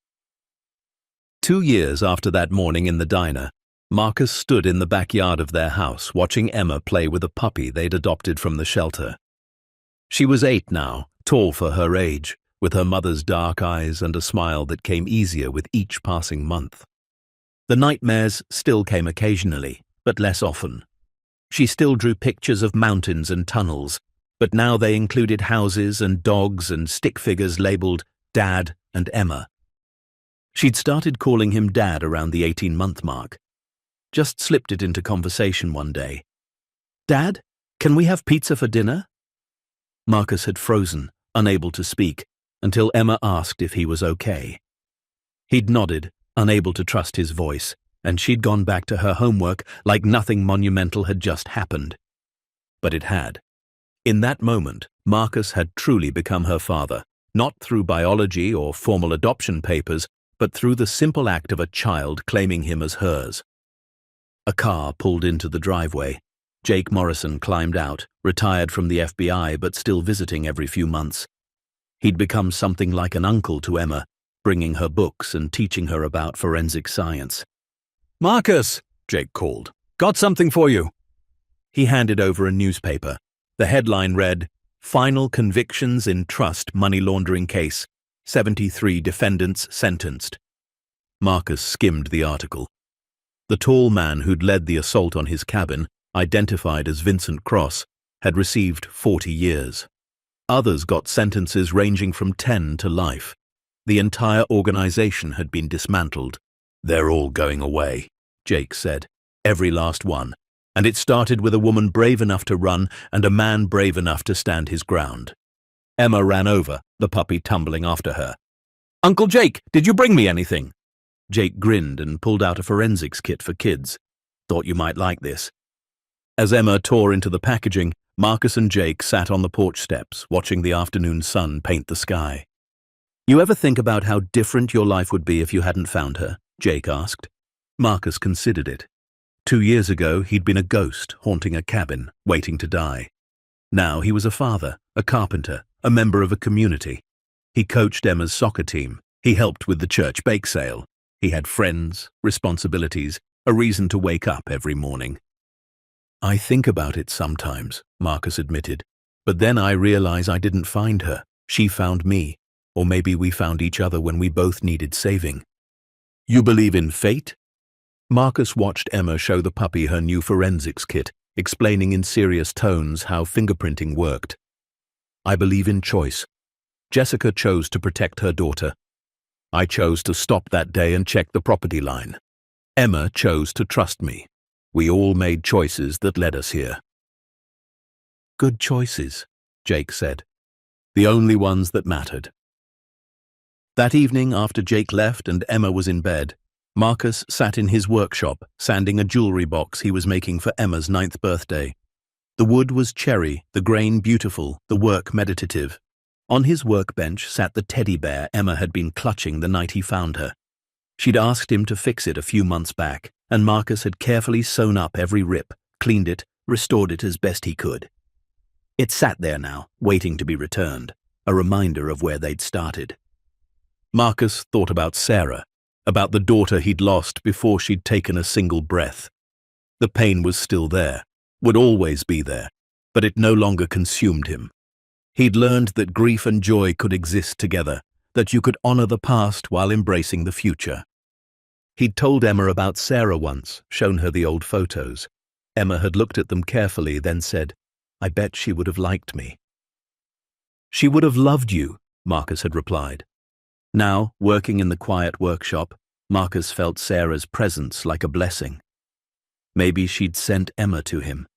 2 years after that morning in the diner, Marcus stood in the backyard of their house watching Emma play with a puppy they'd adopted from the shelter. She was 8 now, tall for her age, with her mother's dark eyes and a smile that came easier with each passing month. The nightmares still came occasionally, but less often. She still drew pictures of mountains and tunnels, but now they included houses and dogs and stick figures labeled Dad and Emma. She'd started calling him Dad around the 18-month mark. Just slipped it into conversation one day. "Dad, can we have pizza for dinner?" Marcus had frozen, unable to speak, until Emma asked if he was okay. He'd nodded, unable to trust his voice, and she'd gone back to her homework like nothing monumental had just happened. But it had. In that moment, Marcus had truly become her father, not through biology or formal adoption papers, but through the simple act of a child claiming him as hers. A car pulled into the driveway. Jake Morrison climbed out, retired from the FBI but still visiting every few months. He'd become something like an uncle to Emma, bringing her books and teaching her about forensic science. "Marcus," Jake called, "got something for you." He handed over a newspaper. The headline read, "Final Convictions in Trust Money Laundering Case. 73 Defendants Sentenced." Marcus skimmed the article. The tall man who'd led the assault on his cabin, identified as Vincent Cross, had received 40 years. Others got sentences ranging from 10 to life. The entire organization had been dismantled. "They're all going away," Jake said. "Every last one. And it started with a woman brave enough to run and a man brave enough to stand his ground." Emma ran over, the puppy tumbling after her. "Uncle Jake, did you bring me anything?" Jake grinned and pulled out a forensics kit for kids. Thought you might like this." As Emma tore into the packaging, Marcus and Jake sat on the porch steps, watching the afternoon sun paint the sky. "You ever think about how different your life would be if you hadn't found her?" Jake asked. Marcus considered it. 2 years ago, he'd been a ghost haunting a cabin, waiting to die. Now he was a father, a carpenter, a member of a community. He coached Emma's soccer team. He helped with the church bake sale. He had friends, responsibilities, a reason to wake up every morning. "I think about it sometimes," Marcus admitted. "But then I realize I didn't find her. She found me. Or maybe we found each other when we both needed saving." "You believe in fate?" Marcus watched Emma show the puppy her new forensics kit, explaining in serious tones how fingerprinting worked. "I believe in choice. Jessica chose to protect her daughter. I chose to stop that day and check the property line. Emma chose to trust me. We all made choices that led us here." "Good choices," Jake said. "The only ones that mattered." That evening, after Jake left and Emma was in bed, Marcus sat in his workshop, sanding a jewelry box he was making for Emma's 9th birthday. The wood was cherry, the grain beautiful, the work meditative. On his workbench sat the teddy bear Emma had been clutching the night he found her. She'd asked him to fix it a few months back, and Marcus had carefully sewn up every rip, cleaned it, restored it as best he could. It sat there now, waiting to be returned, a reminder of where they'd started. Marcus thought about Sarah, about the daughter he'd lost before she'd taken a single breath. The pain was still there, would always be there, but it no longer consumed him. He'd learned that grief and joy could exist together, that you could honor the past while embracing the future. He'd told Emma about Sarah once, shown her the old photos. Emma had looked at them carefully, then said, "I bet she would have liked me." "She would have loved you," Marcus had replied. Now, working in the quiet workshop, Marcus felt Sarah's presence like a blessing. Maybe she'd sent Emma to him.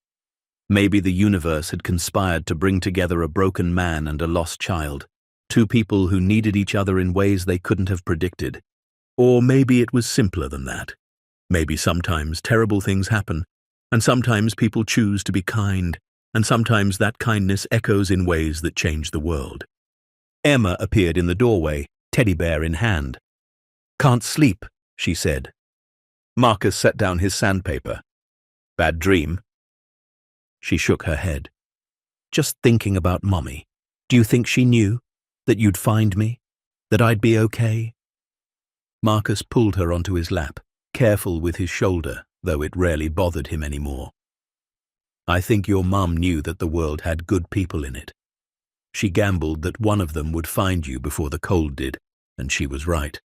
Maybe the universe had conspired to bring together a broken man and a lost child, two people who needed each other in ways they couldn't have predicted. Or maybe it was simpler than that. Maybe sometimes terrible things happen, and sometimes people choose to be kind, and sometimes that kindness echoes in ways that change the world. Emma appeared in the doorway, teddy bear in hand. "Can't sleep," she said. Marcus set down his sandpaper. "Bad dream?" She shook her head. "Just thinking about Mommy. Do you think she knew? That you'd find me? That I'd be okay?" Marcus pulled her onto his lap, careful with his shoulder, though it rarely bothered him anymore. "I think your mum knew that the world had good people in it. She gambled that one of them would find you before the cold did, and she was right."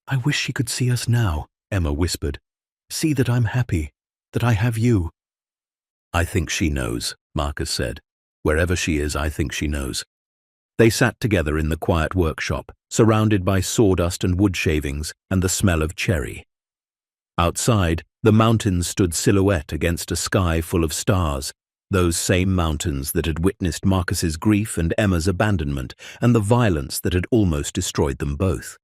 "I wish she could see us now," Emma whispered. "See that I'm happy, that I have you." "I think she knows," Marcus said. "Wherever she is, I think she knows." They sat together in the quiet workshop, surrounded by sawdust and wood shavings and the smell of cherry. Outside, the mountains stood silhouette against a sky full of stars, those same mountains that had witnessed Marcus's grief and Emma's abandonment, and the violence that had almost destroyed them both.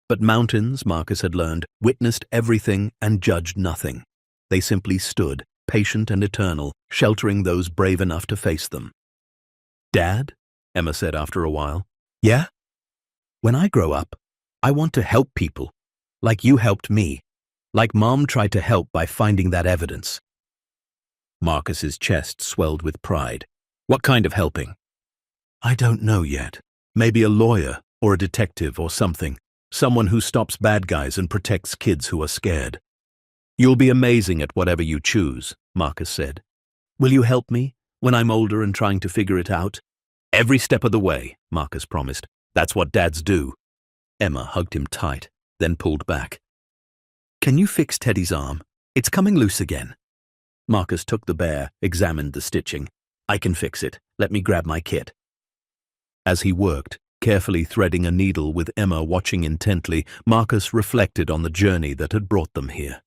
But mountains, Marcus had learned, witnessed everything and judged nothing. They simply stood, patient and eternal, sheltering those brave enough to face them. "Dad?" Emma said after a while. "Yeah? When I grow up, I want to help people, like you helped me, like Mom tried to help by finding that evidence." Marcus's chest swelled with pride. "What kind of helping?" "I don't know yet. Maybe a lawyer or a detective or something. Someone who stops bad guys and protects kids who are scared." "You'll be amazing at whatever you choose," Marcus said. "Will you help me when I'm older and trying to figure it out?" "Every step of the way," Marcus promised. "That's what dads do." Emma hugged him tight, then pulled back. "Can you fix Teddy's arm? It's coming loose again." Marcus took the bear, examined the stitching. "I can fix it. Let me grab my kit." As he worked, carefully threading a needle with Emma watching intently, Marcus reflected on the journey that had brought them here.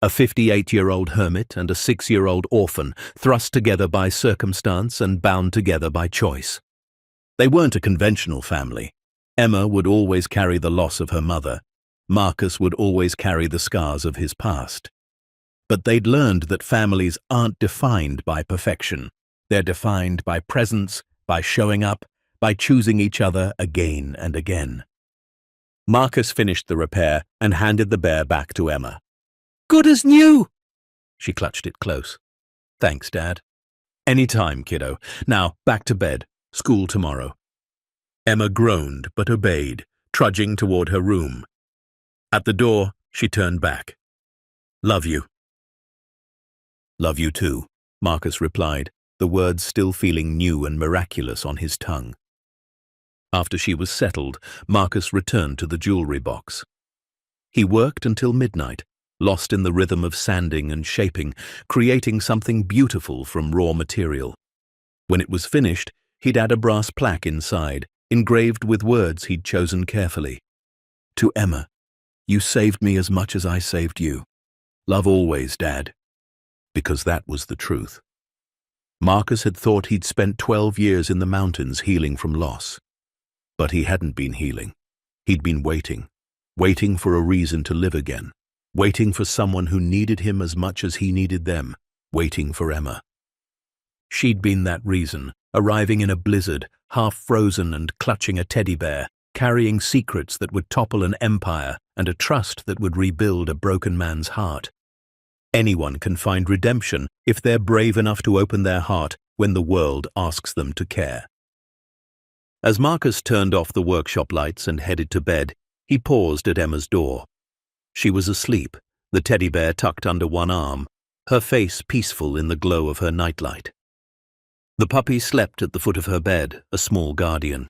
A 58-year-old hermit and a 6-year-old orphan, thrust together by circumstance and bound together by choice. They weren't a conventional family. Emma would always carry the loss of her mother. Marcus would always carry the scars of his past. But they'd learned that families aren't defined by perfection. They're defined by presence, by showing up, by choosing each other again and again. Marcus finished the repair and handed the bear back to Emma. "Good as new!" She clutched it close. "Thanks, Dad." "Any time, kiddo. Now, back to bed. School tomorrow." Emma groaned but obeyed, trudging toward her room. At the door, she turned back. "Love you." "Love you too," Marcus replied, the words still feeling new and miraculous on his tongue. After she was settled, Marcus returned to the jewelry box. He worked until midnight, lost in the rhythm of sanding and shaping, creating something beautiful from raw material. When it was finished, he'd add a brass plaque inside, engraved with words he'd chosen carefully. "To Emma, you saved me as much as I saved you. Love always, Dad." Because that was the truth. Marcus had thought he'd spent 12 years in the mountains healing from loss. But he hadn't been healing. He'd been waiting for a reason to live again, waiting for someone who needed him as much as he needed them, waiting for Emma. She'd been that reason, arriving in a blizzard, half frozen and clutching a teddy bear, carrying secrets that would topple an empire and a trust that would rebuild a broken man's heart. Anyone can find redemption if they're brave enough to open their heart when the world asks them to care. As Marcus turned off the workshop lights and headed to bed, he paused at Emma's door. She was asleep, the teddy bear tucked under one arm, her face peaceful in the glow of her nightlight. The puppy slept at the foot of her bed, a small guardian.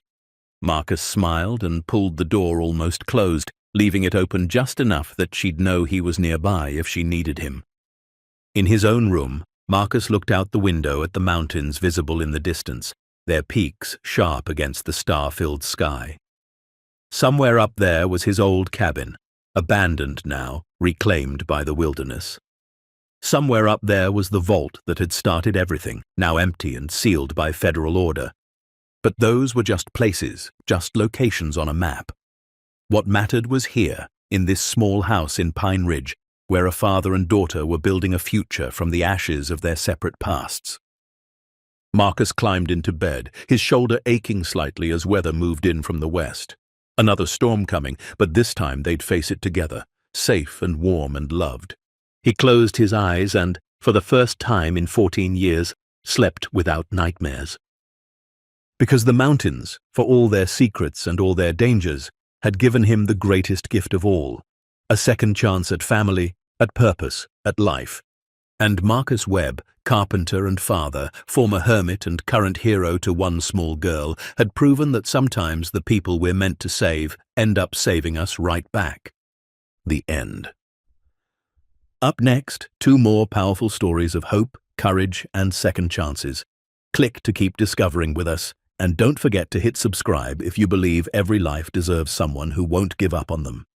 Marcus smiled and pulled the door almost closed, leaving it open just enough that she'd know he was nearby if she needed him. In his own room, Marcus looked out the window at the mountains visible in the distance, their peaks sharp against the star-filled sky. Somewhere up there was his old cabin, abandoned now, reclaimed by the wilderness. Somewhere up there was the vault that had started everything, now empty and sealed by federal order. But those were just places, just locations on a map. What mattered was here, in this small house in Pine Ridge, where a father and daughter were building a future from the ashes of their separate pasts. Marcus climbed into bed, his shoulder aching slightly as weather moved in from the west. Another storm coming, but this time they'd face it together, safe and warm and loved. He closed his eyes and, for the first time in 14 years, slept without nightmares. Because the mountains, for all their secrets and all their dangers, had given him the greatest gift of all, a second chance at family, at purpose, at life. And Marcus Webb, carpenter and father, former hermit and current hero to one small girl, had proven that sometimes the people we're meant to save end up saving us right back. The end. Up next, 2 more powerful stories of hope, courage, and second chances. Click to keep discovering with us, and don't forget to hit subscribe if you believe every life deserves someone who won't give up on them.